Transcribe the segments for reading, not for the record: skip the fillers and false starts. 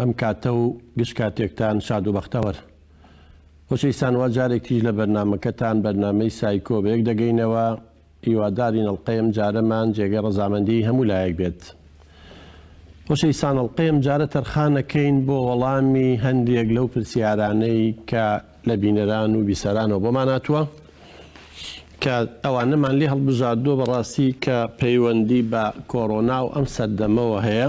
ئەم کاتە و گشت کاتێکتان شاد و بەختەوەر. خۆشەویستان وا جارێکیش لە بەرنامەکەتان بەرنامەی سایکۆ بەیەک دەگەینەوە. هیوادارین ئەڵقەیەم جارەمان جێگەی ڕەزامەندی هەموو لایەک بێت. خۆشەویستان ئەڵقەیەم جارە تەرخانەکەین بۆ وەڵامی هەندێک لەو پرسیارانەی کە لە بینەران و بیسەرانەوە بۆمان هاتووە کە ئەوانەمان لێ هەڵبژاردووە بەڕاستی کە پەیوەندی بە کۆڕۆنا و ئەم سەردەمەوە هەیە.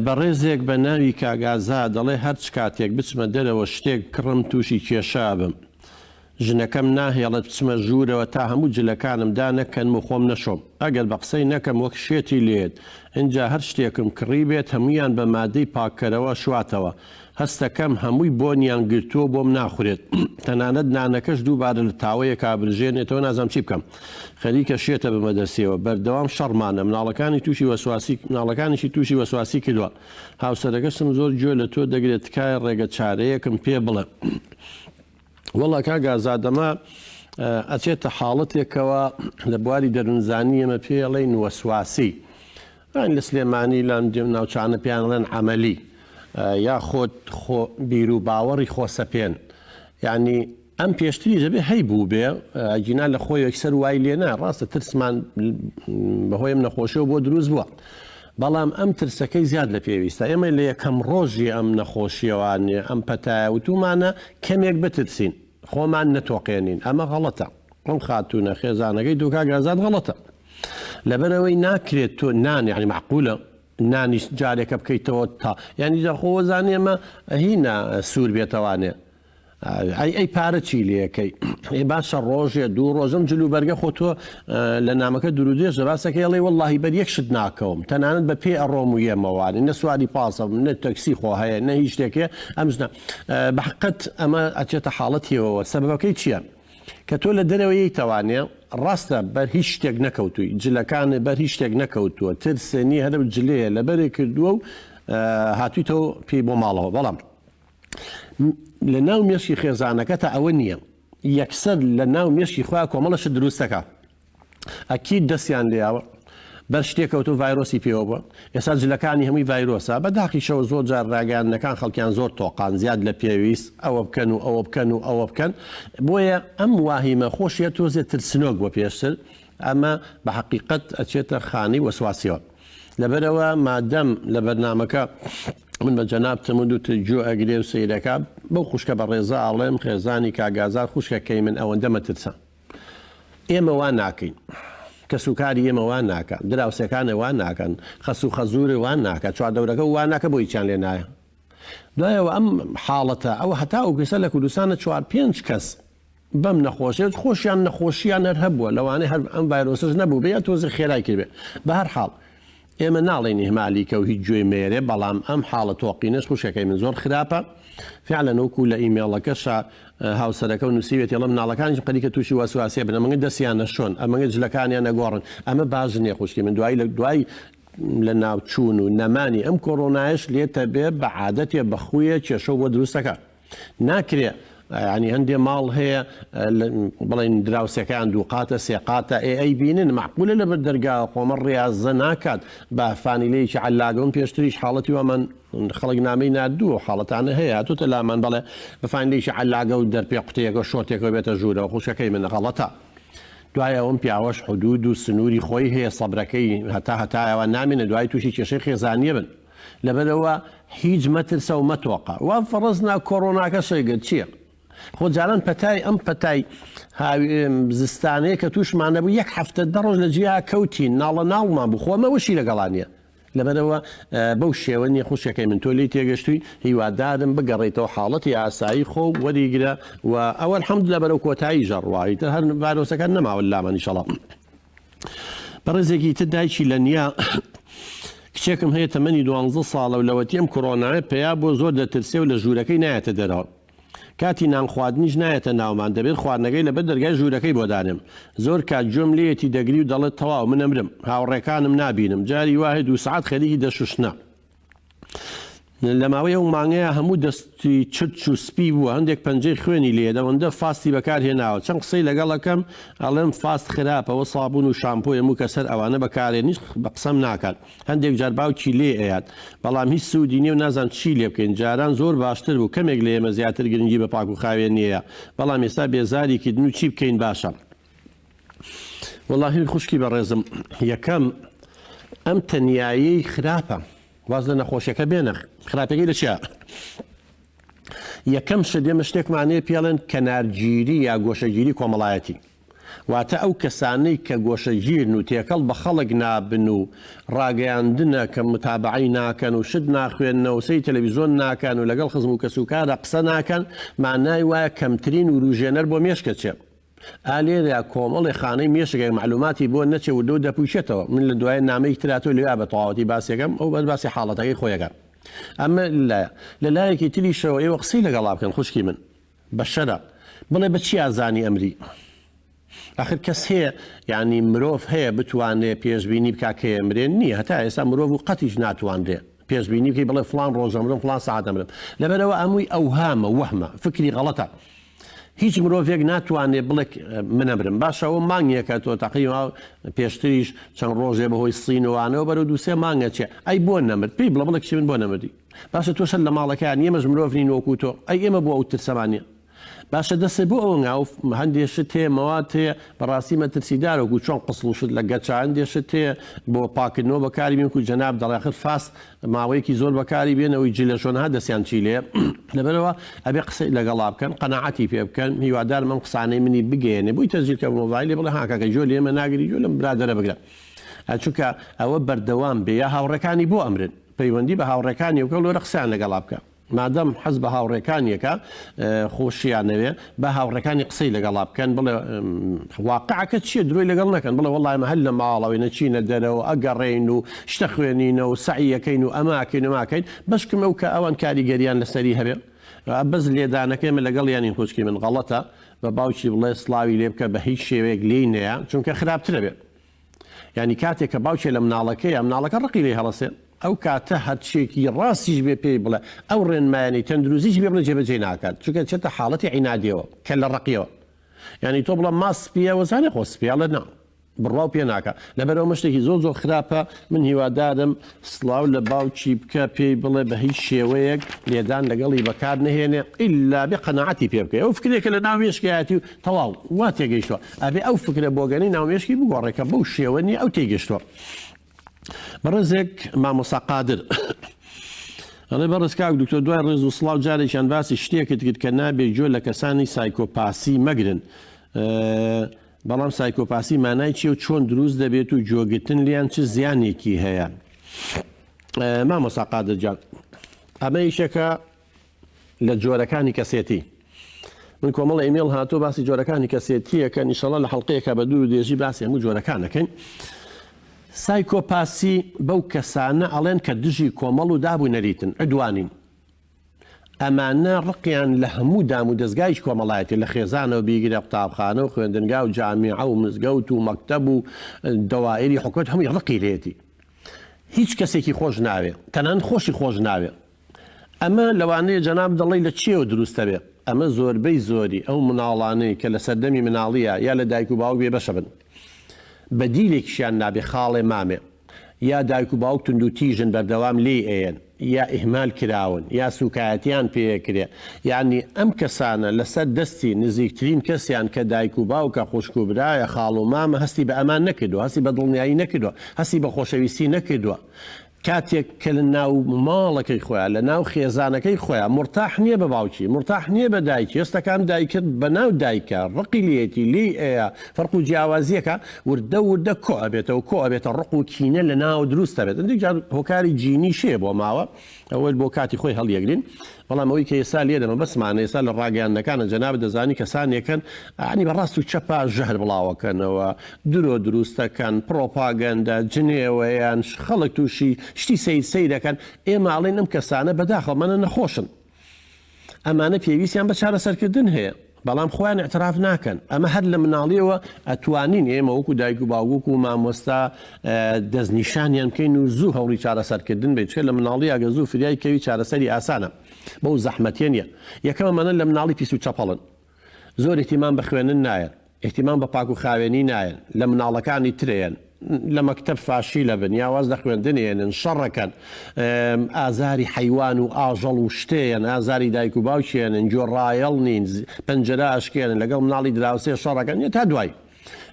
بەڕێزێک بە ناوی کاگازا دەڵێ هەرچ کاتێک بچمە دەرەوە شتێک کڕم تووشی کێشا بم. ژنەکەم ناهێڵێت بچمە ژوورەوە تا هەموو جلەکانم دا نەکەن و خۆم نەشۆم. ئەگەر بە قسەی نەکەم وەک شێتی لێت اینجا هەر شتێکم کڕی بێت هەمویان بە مادەی پاکەرەوە شواتەوە. هەستەکەم هەمووی بۆنیان گرتووە بۆم ناخورێت. تەنانەت نانەکەش دووبارە لە تاوەیە کابرژێنێتەوە نازام چی بکەم. خەریکە شێتە بە مەدەسیەوە بەردەوام شەڕمانە مناڵەکانی تووشی وەسواسی کردووە. هاوسەرەکەشم زۆر گوێ لە تۆ دەگرێت تکایە ڕێگە چارەیەکم پێ بڵێ. وەڵا کاگازادەمە ئەچێتە حاڵەتێکەوە لە بواری دەروونزانی ئەمە پێڵێن وەسواسی. لە سلێمانی لەم ناوچانە پیانڵێن عەمەلی یا خۆت بیر و باوەڕی خۆسەپێن. یعنی ئەم پێشتری دەبێ هەی بوو بێ ئەجینا لە خۆی یەکسەر وای لێنە ڕاستە ترسمان بەهۆی ئەم نەخۆشیەوە بۆ دروست بووە. بەڵام ئەم ترسەکەی زیاد لە پێویستە. ئێمە لە یەکەم ڕۆژی ئەم نەخۆشیەوانێ ئەم پەتایە وتومانە کەمێک بترسین خۆمان نەتۆقێنین. ئەمە غەڵەتە. ئەم خاتونە خێزانەکەی دوو کاگازاد غەڵەتە. لەبەرەوەی ناکرێت تۆ نان یعنی معقولە نانی جارێکە بکەیتەوە تا یعنی خۆوەزانێ ئەمە هینە سوور بێتەوانێ. ئەی پارە چی لەکەی باشە ڕۆژێ دوو ڕۆژم جلوبەرگە خۆ تۆ لە نامەکە درودێش دەباسەکە ئەڵێ وەڵڵاهی بەر یەک شت ناکەوم تەنانەت بە پێ ئەڕۆم و یێمەوانی نە سواری پاسەم نە تەکسی خۆ هەیە نە هیچ شتێکێ ئەمژنە بەحقەت ئەمە ئەچێتە حاڵەتیەوە. سەبەبەکەی چییە؟ کە تۆ لە دەرەوەی تەوانێ ڕاستە بەر هیچ شتێک نەکەوتووی جلەکانە بەر هیچ شتێک نەکەوتووە ترسێنی هەرە جلەیە لەبەرێ کردووە و هاتوویتەوە پێی بۆ ماڵەوە. بەڵام لە ناو مێشکی خێزانەکە تا ئەوە نییە یەکسەر لە ناو مێشکی خۆیان کۆمەڵەشت دروستەکە ئەکید دەستیان لێیاوە بەر شتێکەوت و ڤایرۆسی پێوە بووە. ئێستا جلەکانی هەمووی ڤایرۆسە بەداخیشەوە زۆر جار ڕاگەیاندنەکان خەڵکیان زۆر تۆقان زیاد لە پێویست ئەوە بکەن و ئەوە بکەن و ئەوە بکەن. بۆیە ئەم واهیمە خۆشیە تۆزێت ترسنۆک بۆ پێشتر ئەمە بە حەقیقەت ئەچێتە خانەی وەسواسیەوە. لەبەرەوە مادەم لە بەرنامەکە من بە جەناب تەمەند و جۆ ئەگرێ و سەیرەکە بەو خوشکە بە ڕێزە ئاڵێم خێزانی کاگازار خوشکەکەی من ئەوەندە مەترسە. ئێمە وان ناکەین کە سوکاری ئێمە وان ناکەن دراوسەکانە وان ناکەن خەس و خەزوورە وان ناکە چواردەورەکە وان ناکە بۆ هیچیان لێ نایە. دوایەوە ئەم حاڵەتە ئەوە هەتا و گەسە لە کوردستانە 4-5 کەس بەم نەخۆشیێت خۆشیان نەخۆشیان هەر هەبووە لەوانەیە هەر ئەم ڤایرۆسەش نەبوو بێ تۆزی خێرای کردبێ. بە هەر حاڵ ئێمە ناڵێن ئیهمالی کە و هیچ گوێی مێرێ بەڵام ئەم حاڵە تۆقینەش خوشەکەی من زۆر خراپە. فعلەن وەکو لە ئیمێڵەکەشە هاوسەرەکە و نووسیوێت ئەڵم ناڵەکانی قەریکە تووشی وەسواسیە بن ئەمەگە دەستیانە شۆن ئەمەگە جلەکانیان نەگۆڕن ئەمە باش نییە خوشکی من دوای لە ناوچوون و نەمانی ئەم کۆڕۆنایش لێتە بێ بە عادەتێ بەخویە کێشە بۆ دروستەکە ناکرێ. ینی هەندێ ماڵ هەیە بڵێن دراوسەکان دووقاتە سێقاتە ئەی بینن معقولە لە بەر دەرگا خۆمە ڕاضە ناکات بە فانیلەیەکی علاگەم پێشتریش حاڵەتی ومان خەڵک نامەی نردووە حاڵەتانە هەیە تۆتە لامان بڵێ بە فانیلەیەکی علاگە و دەرپێ قوتەیەکە شۆتێکەوە بێتە ژوورەوە خوشەکەی من غەڵەتە. دوایە ئەوم پیاوەش حدود و سنووری خۆی هەیە سەبرەکەی هەتایەوە نامێنە دوای تووشی کێشەی خێزانیە بن. لەبەرەوە هیچ مەترسە و مەتۆقە وا فەڕزنا کۆڕۆناکە سۆیگەت چییە؟ خۆ جاران پەتای ئەم پەتای زستانەیە کە تووشمانە بوو 1 هەفتە 10 ڕۆژ لە جیا کەوتین ناڵە ناومان بوو خۆمەوەشی لەگەڵانیە. لەبەرەوە بەو شێوە نیە خوشەکەی من تۆ لی تێگەشتووی هیوادارم بگەڕێیتەوە حاڵەتی ئاسایی خۆ وەریگرە و ئەوە الحەمد لە بەرەو کۆتایی ژەڕواییتە هەر ڤایرۆسەکان نەماوە لامان ئینشەڵڵا. بەڕێزێکی تر دایکی لە نیە کچێکم هەیە تەمەنی 12 ساڵە و لەوەتی ئەم کۆڕۆنایە پێیا بۆ زۆر دەترسێ و لە ژوورەکەی نایەتە دەرەوە. کاتی نان خواردنیش نایەتە ناومان دەبێت خواردنەکەی لەبەر دەرگای ژوورەکەی بۆ دانم زۆر کات گوێم لێیەتی دەگری و دەڵێت تەواو منەمرم هاوڕێکانم نابینم جاری وایە 2 سعات خەریکی دەشوشنە لە ماوەی ئەو مانگەیە هەموو دەستی چرچ و سپی بووە هەندێک پەنجەی خوێنی لێدەوەندە فاستی بەکارهێناوە چەند قسەی لەگەڵەکەم ئەڵێم فاست خراپەوە سابوون و شامپۆی هەموو کەسەر ئەوانە بەکارێنیش بە قسەم ناکات هەندێک جار باوکی لێ ئەیات بەڵام هیچ سوودی نیە و نازان چی لێ بکەین جاران زۆر باشتر بوو کەمێک لە ئێمە زیاتر گرنگی بە پاک و خاوێن نییە بەڵام ئێستا بێزاریکی دن و چی بکەین باشە وەڵاهی خوشکی بەڕێزم یەکەم ئەم تەنیایی خراپە واز لە نەخۆشیەکە بێنە خراپەکەی لە چیە یەکەم شدێمە شتێکمانەیە پێڵێن کەنارگیری یا گۆشەگیری کۆمەڵایەتی واتە ئەو کەسانەی کە گۆشەگیرن و تێکەڵ بە خەڵک نابن و ڕاگەیاندنە کە متابعی ناکەن و شت ناخوێننەوە سەی تەلەڤیزۆن ناکەن و لەگەڵ خزم و کەسوکارە قسە ناکەن مانای وایە کەمترین و ڕوژێنەر بۆ مێشکە چێ ئالێرا کۆمەڵی خانەی مێشکێک معلوماتی بۆ نەچێ و دەو دەپوشێتەوە من لە دوای نامەی تراتۆ لێ بە تەواوەتی باسیەکەم ئەو بەس باسی حاڵەتەکەی خۆیەکە ئەمە لە لایەکی تریشەوە ئێوە قسەی لەگەڵا بکەن خوشکی من بە شەرە بڵێ بە چی ئازانی ئەمری آخر کەس هەیە یعنی مرۆڤ هەیە بتوانێت پێشببینی بکا کە ئەمرێن نییە هەتا ئێستا مرۆڤ و قەتیش ناتوانرێ پێشببینی بکەی بڵێ فلان ڕۆژەمرم فلان ساعتەمرم لەبەرەوە ئەمووی ئەوهامە وەهمە فکری غەڵەتە هیچ مرۆڤێک ناتوانێت بڵێ منەبرم باشەوە مانگیەکە تۆ تەقیما پێشتریش چەند ڕۆژێ بەهۆی سینەوانەوە بەرە دووسێ مانگە چێ ئەی بۆ نەمرد پێی بڵە بڵێ کچی من بۆ نەمردی باشە تۆشە لە ماڵەکان ئێمەش مرۆڤنین وەکو تۆ ئەی ئێمە بۆ ئەو ترسەمانە باشە دەسێ بۆ ئەوە ناو هەندێشت هەیە مەوات هەیە بەڕاستی مەترسیدارەوەکو چۆن قسڵوشت لە گەچ هەندێشت هەیە بۆ پاکردنەوە بەکاری بێن و جەناب دەڵێخر فاست ماوەیەکی زۆر بەکاری بێنەوەی جلەشۆنها دەستیان چی لێ لەبەرەوە ئەبێ قسەی لەگەڵا بکەن قەناعەتی پێ بکەن هیوادارم ئەم قسانەی منی بگەێنێ بۆی تەزیرکە مۆبایلی بڵێ هاکەکە جۆ لێمە ناگری جۆ لەم برادەرە بگرە چونکە ئەوە بەردەوام بێ یا هاوڕەکانی بۆ ئەمرن پەیوەندی بە هاوڕەکانی وکە لۆرە قسەیان لەگەڵا بکە مادەم حەز بە هاوڕێکانیەکە خۆشییانەوێ بە هاوڕەکانی قسەی لەگەڵا بکەن بڵێ واقعەکە چیە درۆی لەگەڵ نەکەن بڵێ وەڵای هەل لە ماڵەوەی نەچینە دەرەوە ئەگەڕێین و شتە خوێنینەوە و سعیەکەین و ئەماکەین و ماکەین بەشکم ئەو کە ئەوان کاریگەریان لەسەری هەبێ بەس لێدانەکەمە لەگەڵ یانی خوشکی من غەڵەتە بە باوکی بڵێ سڵاوی لێ بکە بە هیچ شێوەیەک لێی نەیە چونکە خراپترە بێ ینی کاتێک کە باوکێ لە مناڵەکەی مناڵەکە ڕقی لێ هەڵەسێ ئەو کاتە هەرچێکی ڕاستیش بێ پێی بڵێ ئەو ڕێنمایانی تەندروزیش بێ بڵێ جێبەجێ ناکات چونکە چێتە حاڵەتی عینادیەوە کە لە ڕقیەوە ینی تۆ بڵە ماس سپیە وەزانێ خۆ سپیاڵە نا بڕاو پێ ناکە لەبەرەوە مشتێکی زۆر زۆر خراپە من هیوادارم سڵاو لە باوکی بکە پێی بڵێ بە هیچ شێوەیەک لێدان لەگەڵی بەکار نهێنێ ئیلا بێ قەناعەتی پێ بکەی ئەو فکرێکە لە ناوێشکایەتی و تەواو وا تێگەیشتووە ئەبێ ئەو فکرە بۆگەنی ناوێشکی بگۆڕێکە بەو شێوەنی ئەو تێگەشتووە بەڕێزێک مامۆستا قادر ئەڵێ بەڕێز کاک دکتۆر دوای ڕێز و سڵاو جارێکیان باسی شتێکت کرد کە نابێ جۆ لە کەسانی سایکۆپاسی مەگرن بەڵام سایکۆپاسی مانای چیە و چۆن دروست دەبێت و جۆگرتن لیان چ زیانێکی هەیە مامۆستا قادر جان ئەمە یشێکە لە جۆرەکانی کەسێتی من کۆمەڵ ئیمێل هاتۆ باسی جۆرەکانی کەسێتیەکە ئینشەڵا لە حەڵقەیەکە بە دوور و دێژی باسی هەموو جۆرەکانەکەین سایکۆپاسی بەو کەسانە ئەڵێن کە دژی کۆمەڵ و دابوو نەریتن عدوانین ئەمانە ڕقیان لە هەموو دام و دەستگایش کۆمەڵایەتی لە خێزانەوە بیگرە قوتابخانە و خوێندنگا و جامیعە و مزگەوت و مەکتەب و دەوائری حکومەت هەمووی ڕقی لێتی هیچ کەسێکی خۆش ناوێ تەنان خۆشی خۆش ناوێ ئەمە لەوانەیە جەناب دەڵێ لە چیەوە دروستە بێ ئەمە زۆربەی زۆری ئەو مناڵانەی کە لە سەردەمی مناڵیە یا لە دایک و باوک بێ بەشە بن بەدیلێکیشیان نابێ خاڵێ مامێ یا دایک و باوک تند و تیژن بەردەوام لێ ئێن یا ئیهمال کراون یا سوکایەتیان پێکرێ یعنی ئەم کەسانە لەسەر دەستی نزیکترین کەسیان کە دایک و باوکە خوشک و برایە خاڵ و مامە هەستی بە ئەمان نەکردووە هەستی بە دڵنیایی نەکردووە هەستی بە خۆشەویستی نەکردووە کاتێک کە لە ناو ماڵەکەی خۆیان لە ناو خێزانەکەی خۆیان مرتاح نییە بە باوکی مرتاح نییە بە دایکی هێستەکان دایکت بە ناو دایکە ڕقی لێتی لی ئەیە فەرق و جیاوازیەکە وردە وردە کۆ ئەبێتەوە کۆ ئەبێتە ڕق و کینە لە ناو دروستە بێت ئەندێک جار هۆکاری جینی شێ بۆ ماوە ئەوە بۆ کاتی خۆی هەڵیەگرین بەڵام ئەوەی کە ئێستا لێدەمە بەسمانە ئێستا لە ڕاگەیاندەکانە جەناب دەزانی کەسانێکن ئەنی بەڕاست و چەپا ژەهر بڵاوەکەنەوە درۆ دروستەکەن پرۆپاگەندە جنێوەیان خەڵک تووشی شتی سەیرەکەن ئێماڵێن ئەم کەسانە بەداخەڵ منە نەخۆشن ئەمانە پێویستیان بە چارەسەرکردن هەیە بەڵام خۆیان اعتراف ناکەن ئەمە هەر لە مناڵیەوە ئەتوانین ئێمە وەکو دایک و باوک و مامۆستا دەستنیشانیان بکەین و زوو هەوڵی چارەسەرکردن بێت چکە لە مناڵی ئەگە زوو فریای کەوی چارەسەری ئاسانە بەو زەحمەتیە نییە یەکەمەمەە لە مناڵی پیس و چەپەڵن زۆر احتیمام بە خوێنن نایەن احتیمام بە پاک و خاوێنی نایەن لە مناڵەکانی ترێن لە مەکتەب فاشی لە بن یاواز لە خوێندنێنن شەڕەکەن ئازاری حیوان و ئاژەڵ و شتێن ئازاری دایک و باوکێنن جۆڕایەڵ نین پەنجەرە ئەشکێنن لەگەڵ مناڵی دراوسێ شەڕەکەن تا دوای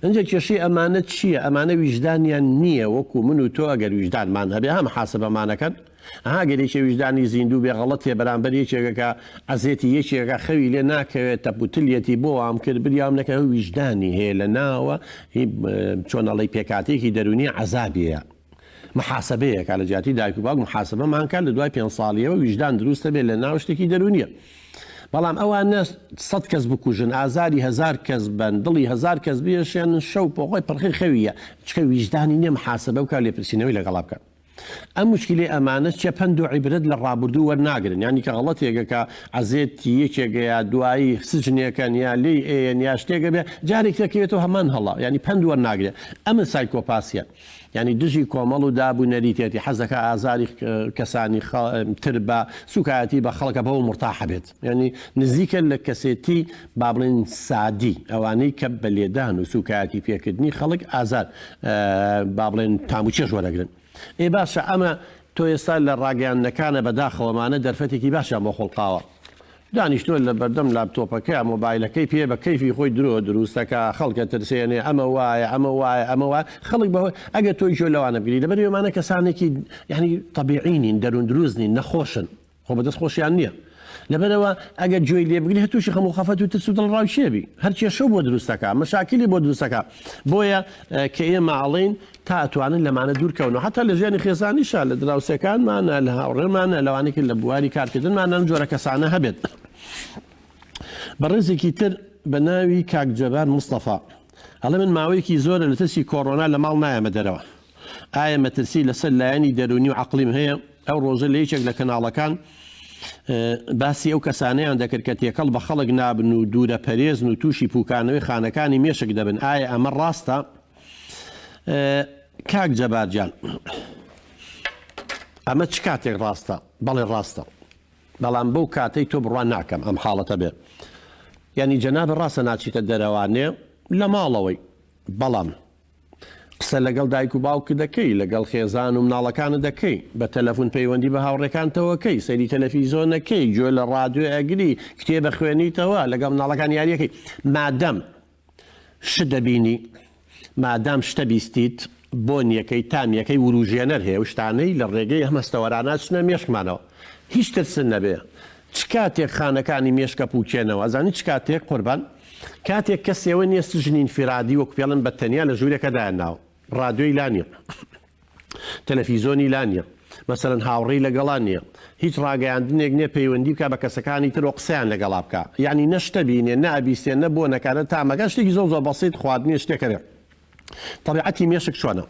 ئەنجە کێشەی ئەمانە چییە ئەمانە ویژدانیان نییە وەکو من و تۆ ئەگەر ویژدانمان هەبێ هەم حاسبەمانەکەن ئەگەرێکی ویژدانی زیندوو بێ غەڵەتێ بەرامبەر یەکێکەکە ئەزێتی یەکێکە خەوی لێ ناکەوێت تەپوتلیەتی بۆ ئام کرد بریام نەکە ویژدانی هەیە لە ناوە چۆنەڵی پێکاتێکی دەرونی عەزابیە محاسبەیەکە لە جیاتی دایک و باوک محاسبەمان کات لە دوای 5 ساڵیەوە ویژدان دروستە بێت لە ناو شتێکی دەرونیە بەڵام ئەوانە 100 کەس بکوژن ئازاری 1000 کەس بن دڵی 1000 کەس بێشێن شەو پۆخۆی پڕخی خەویە چکە ویژدانی نییە محاسبە بکە لێپرسینەوەی لەگەڵا بکە ئەم مشکلی ئەمانە چێ پند و عیبرەت لە ڕابردوو وەرناگرن ینی کە غەڵەتێکەکە ئەزێتی یەکێگەیە دوایی سجنێکەن یا لێ ئێن یا شتێکە بێ جارێک دەکەوێتەوە هەمان هەڵا ینی پند وەرناگرێت ئەمە سایکۆپاسیە ینی دژی کۆمەڵ و دابوونەریتێتی حەزەکە ئازاری کەسانی تر بە سوکایەتی بە خەڵکە بەوە مرتاح بێت ینی نزیکە لە کەسێتی با بڵێن سادی ئەوانەی کە بە لێدان و سوکایەتی پێکردنی خەڵک ئازار با بڵێن تاموچێژ وەرەگرن ئێ باشە ئەمە تۆ ئێستا لە ڕاگەیانەکانە بەداخەوەمانە دەرفەتێکی باشیان بۆ خۆڵقاوە دانیشتۆ لە بەردەم لاپتۆپەکە مۆبایلەکەی پێ بە کەیفی خۆی درۆ دروستەکە خەڵکە ترسێنێ ئەمە وایە ئەمە وایە ئەمە وایە خەڵک بەهۆی ئەگە تۆی جۆ لەوانە بگری لەبەر ئێمانە کەسانێکی یعنی طبیعینین دەروون دروستنین نەخۆشن خۆ بەدەست خۆشیان نییە لەبەرەوە ئەگەر گوێی لێ بگری تووشی خەم و خەفەت و ترس و دڵڕاوشێبی هەرچی شەو بۆ دروستەکە مەشاکلی بۆ دروستەکە بۆیە کە ئێمە ئاڵین تا ئەتوانن لەمانە دوورکەونەوە حتا لە ژیانی خێزانیشە لە دراوسەکانمانە لە هاوڕێمانە لەوانێکی لە بواری کارکردنمانە جۆرە کەسانە هەبێت بە ڕێزێکی تر بە ناوی کاک جەبار مستەفا هەڵە من ماوەیەکی زۆرە لە ترسی کۆڕۆنا لە ماڵ نایەمە دەرەوە ئایا مەترسی لەسەر لایەنی دەرونی و عەقلیم هەیە ئەو ڕۆژە لە یەکێک لە کەناڵەکان باسی ئەو کەسانەیان دەکرد کە تێکەڵ بە خەڵک نابن و دوورە پەرێزن و تووشی پوکانەوەی خانەکانی مێشک دەبن ئایا ئەمە ڕاستە کاک جەبارجان ئەمە چ کاتێک ڕاستە بەڵێ ڕاستە بەڵام بەو کاتەی تۆ بڕوان ناکەم ئەم حاڵەتە بێ ینی جەنابە ڕاستە ناچیتە دەرەوانێ لە ماڵەوەی بەڵام قسە لەگەڵ دایک و باوکە دەکەی لەگەڵ خێزان و مناڵەکانە دەکەی بە تەلەفۆن پەیوەندی بە هاوڕێکانتەوەکەی سەیری تەلەڤیزۆنەکەی گوێ لە ڕادیۆ ئەگری کتێبە خوێنیتەوە لەگەڵ مناڵەکان یاریەکەی مادەم شت دەبینی مادام شتە بیستیت بۆنیەکەی تامیەکەی وروژێنەر هەیە و شتانەی لە ڕێگەی هەمەستەوەرانە چنە مێشکمانەوە هیچ ترسن نەبێ چ کاتێک خانەکانی مێشکە پوچێنەوە ئەزانی چ کاتێک قوربان کاتێک کەسێوە نییە سژنین فیرادی وەک پێڵن بە تەنیا لە ژوورێکەدایان ناو ڕادیۆی لانیە تەلەڤیزۆنی لانیە مەسەرەن هاوڕێی لەگەڵان نییە هیچ ڕاگەیاندنێک نییە پەیوەندی بکە بە کەسەکانی تر و قسەیان لەگەڵا بکە یعنی نەشتە بینێ نەبیستێن نە بۆ نەکانە تامەگەن شتێکی زۆر زۆر بەسیط خواردنی شتێکەوێ طبیعەتی مێشک چۆنە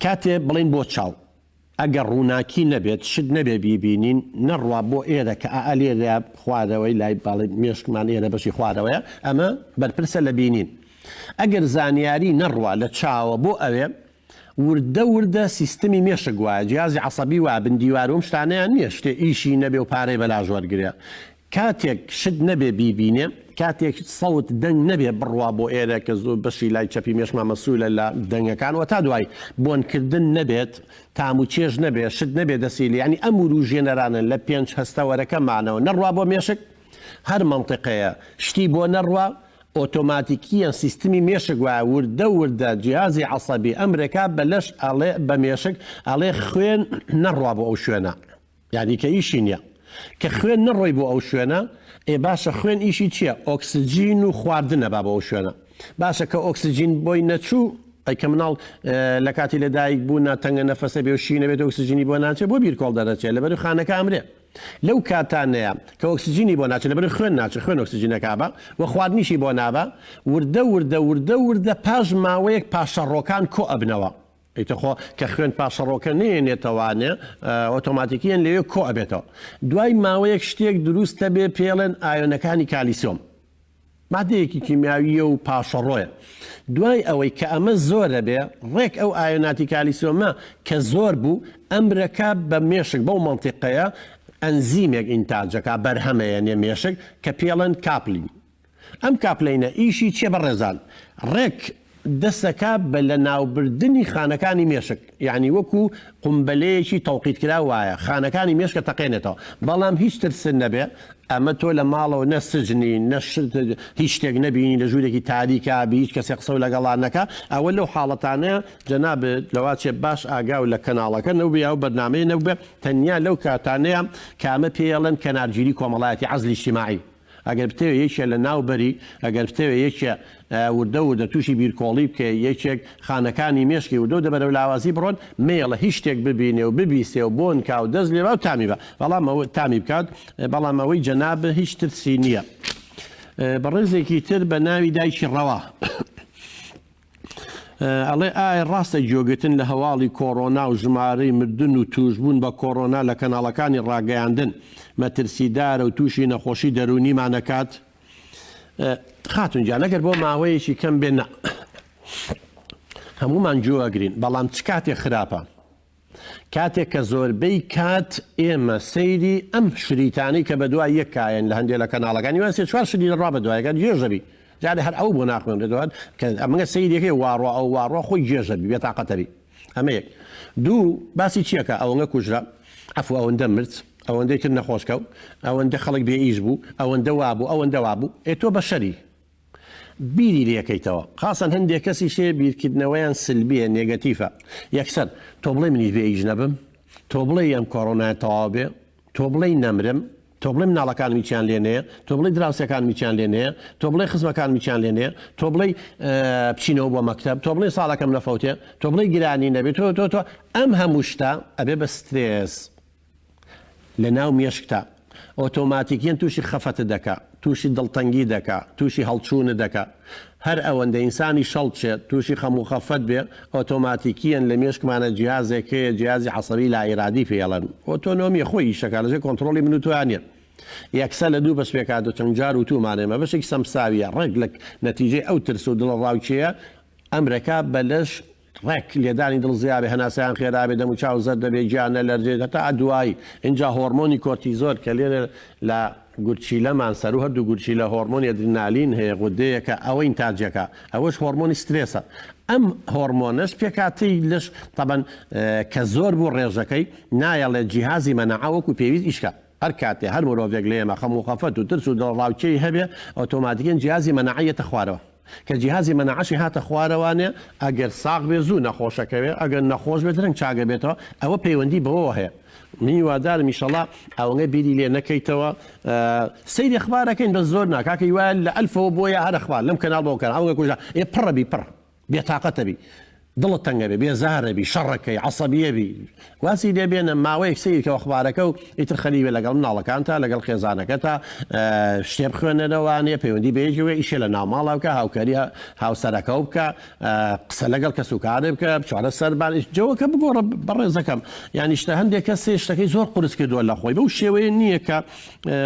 کاتێ بڵین بۆ چاو ئەگەر ڕووناکی نەبێت شت نەبێ بیبینین نەڕوا بۆ ئێرە کە ئالێرە خواردەوەی لای باڵێ مێشکمان ئێرە بەشی خواردەوەیە ئەمە بەرپرسە لە بینین ئەگەر زانیاری نەڕوا لە چاوە بۆ ئەوێ وردە وردە سیستمی مێشک وایە جیازی عەسەبی وایە بندیوارۆم شتانەیان نییە شتێ ئیشی نەبێ و پارەی بەلاژ وەرگرێ کاتێک شت نەبێ بیبینێ کاتێک سەوت دەنگ نەبێ بڕوا بۆ ئێرە کە زۆر بەشی لای چەپی مێشکمان مەسوولە لە دەنگەکانەوە تا دوای بۆنکردن نەبێت تام و چێژ نەبێ شت نەبێ دەسیلی ینی ئەم وروژێنەرانن لە 5 هەستەوەرەکەمانەوە نەڕوا بۆ مێشک هەر منطقەیە شتی بۆ نەڕوا ئۆتۆماتیکیان سیستمی مێشک وایە وردە وردە جیازی عەسەبی ئەمریکا بەلەش ئەڵێ بە مێشک ئەڵێ خوێن نەڕوا بۆ ئەو شوێنە یعنی کە ئیشی نییە کە خوێن نەڕۆی بۆ ئەو شوێنە ئێ باشە خوێن ئیشی چییە ئۆکسجین و خواردنە با بە ئەو شوێنە باشە کە ئۆکسجین بۆی نەچوو ئەیکە مناڵ لە کاتی لەدایک بوو تەنگە نەفەسە بێ و شینە بێت ئۆکسجینی بۆ ناچێت بۆ بیرکۆڵ دەرەچێت لەبەر خانەکە ئەمرێ لەو کاتانەیە کە ئۆکسجینی بۆ ناچێت لەبەر خوێن ناچێت خوێن ئۆکسجینەکە بە و خواردنیشی بۆ نابە وردە وردە وردە وردە پاش ماوەیەک پاشەڕۆکان کۆ ئەبنەوە ئیتەخۆ کە خوێن پاشەڕۆکە نێنێتەوانێ ئۆتۆماتیکیان لەوێ کۆ ئەبێتەوە. دوای ماوەیەک شتێک دروستە بێ پێڵێن ئایۆنەکانی کالیسیۆم. مادەیەکی کیمیاویە و پاشەڕۆیە. دوای ئەوەی کە ئەمە زۆرە بێ ڕێک ئەو ئایۆناتی کالیسیۆمە کە زۆر بوو ئەمرەکە بە مێشک بەو مەنتیقەیە ئەنزیمێک ئینتاجەکە بەرهەمەیە نێ مێشک کە پێڵێن کاپلین. ئەم کاپلینە ئیشی چێ بەڕێزان ڕێک دەستەکە بە لە ناوبردننی خانەکانی مێشک، یعنی وەکو قومبەلەیەکی تەوقیتکرا وایە خانەکانی مێشکە تەقێنێتەوە، بەڵام هیچ ترسن نەبێ ئەمە تۆ لە ماڵەوە نەسجنی هیچ شتێک نەبینی لە ژوورێکی تاریکا بی هیچ کەسێ قسە و لەگەڵانەکە. ئەوە لەو حاڵەتانەیە جەنابێت لەواچێ باش ئاگاو لە کەناڵەکە نەوبێ ئەو بەرنامەیە نەوبێ تەنیا لەو کاتانەیە کامە پێڵەن کەنارگیری کۆمەڵایەتی عەزلی اجتیماعی. ئەگەر بتەوێت یەکێ لە ناوبەری ئەگەر بتەوێت یەکێ وردە تووشی بیرکۆڵی بکە یەکێک خانەکانی مێشکی وردە و دەبەرە لاوازی بڕۆن مێڵە هیچ شتێک ببینێ و ببیستێ و بۆن کا و دەست لێوە و تامی بە بەڵام ئەوە تامی بکات، بەڵام ئەوەی جەنابە هیچ ترسی نییە. بەڕێزێکی تر بە ناوی دایکی ڕەوا ئەڵێ ئایا ڕاستە گوێگرتن لە هەواڵی کۆڕۆنا و ژمارەی مردن و توشبوون بە کۆڕۆنا لە کەناڵەکانی ڕاگەیاندن مەترسیدارە و تووشی نەخۆشی دەرونیمانەکات؟ خاتونجان ئەگەر بۆ ماوەیەکی کەم بێنە هەمومان جوەگرین، بەڵام چ کاتێک خراپە؟ کاتێک کە زۆربەی کات ئێمە سەیری ئەم شریتانی کە بە دوای یەکایەن لە هەندێک لە کەناڵەکانی وان سێ چوار شری ڕا بە دوایەکە جێژەبی جارێ هەر ئەو بۆ ناخوێن دەدوات کە ئەمەگە سەیرێکی واڕۆ ئەو واڕۆ خۆی جێژەبی بێتاقەتەبی. ئەمە یەک. دوو باسی چیەکە؟ ئەوەنگە کوژرا ئەفو ئەوەندە مرد ئەوەندەی تر نەخۆشکە و ئەوەندە خەڵک بێ ئیش بوو ئەوەندە وابوو ئەوەندە وابوو ئێ تۆ بە شەری بیری لەکەیتەوە. خاصن هەندێک کەسی شێ بیرکردنەوەیان سلبیە نێگەتیفە. یەکسەر تۆ بڵێ منیش بێ ئیش نەبم، تۆ بڵێ ئەم کۆڕۆنای تەواو بێ، تۆ بڵێ نەمرم، تۆ بڵێ مناڵەکان میچیان لێنەیە، تۆ بڵێ دراوسەکان میچیان لێنەیە، تۆ بڵێ خزمەکان میچیان لێنەیە، تۆ بڵێ بچینەوە بۆ مەکتەب، تۆ بڵێ ساڵەکەم نەفەوتێ، تۆ بڵێ گرانی نەبێت، تۆ ئەم هەموو شتە ئەبێ بە سترێس لە ناو مێشکتا ئۆتۆماتیکیان تووشی خەفەتە دەکا، تووشی دڵتەنگی دەکا، تووشی هەڵچوونە دەکا. هەر ئەوەندە ئینسانی شەڵچێت تووشی خەم و خەفەت بێ ئۆتۆماتیکیان لە مێشکمانە جیازێکەیە جیازی عەسەبی لا ئیرادی پێڵەن ئۆتۆنۆمی خۆی شەکە لەژێ کۆنتڕۆلی من و توانێ. یەکسە لە دوو بەس پێکات و چەند جار و تومانێمە بەشێکی سەمساویە ڕێک لە نەتیجەی ئەو ترس و دڵڕاوچەیە ئەمرەکە بەلەش ڕێک لێدانی دڵزیابێ هەناسیان خێرابێ دەم و چاو زەر دەبێ گیانە لەرجێت هەتا دوایی اینجا هۆرمۆنی کۆرتیزۆر کە لێرە لە گورچیلەمان سەر و هەردوو گورچی لە هۆرمۆنی ئەدرینالین هەیە غودەیەکە ئەوە ئینتاجەکە ئەوەش هۆرمۆنی سترێسە. ئەم هۆرمۆنەش پێکاتی لەش تەبەن کە زۆر بوو ڕێژەکەی نایەڵێ جیهازی مەنەعا وەکو پێویست ئیشکە. هەر کاتێ هەر مرۆڤێک لێمە خەم و خەفەت و ترس و دڵڕاوچەی هەبێ ئۆتۆماتیکیان جیهازی مەنەعەتە خوارەوە کە جیهازی مەنەعەشی هاتە خوارەوانێ ئەگەر ساغ بێ زوو نەخۆشەکەوێ ئەگەر نەخۆش بێت رەنگ چاگە بێتەوە ئەوە پەیوەندی بەوە هەیە. منی وادارم ئیشەڵا ئەوەنگە بیری لێ نەکەیتەوە سەیری ئەخبارەکەین بە زۆر ناکاکە وایە لە ئەلفەوە بۆیە هەر ئەخبار لەم کەناڵ بۆ کەن ئەوەنگە کوژا ئێ پڕەبی پڕ بێتاقەتەبی دڵت تەنگە بێ بێزارەبی شەڕەکەی عەسەبیەبی واسی لێبێنە ماوەیەک سەیرکەوە ئەخبارەکە و ئیتر خەلیوێ لەگەڵ مناڵەکانتە لەگەڵ خێزانەکەتە شتێ بخوێنەرەوانێ پەیوەندی بێژەوێ ئیشێ لە ناوماڵا بکە هاوکاری هاوسەرەکە بکە قسە لەگەڵ کەس و کارێ بکە چوارە سەربان جەوەکە بگۆڕە بەڕێزەکەم یانی شتە هەندێک کەس شتەکەی زۆر قورس کردووە لە خۆی بەو شێوەیە نییە کە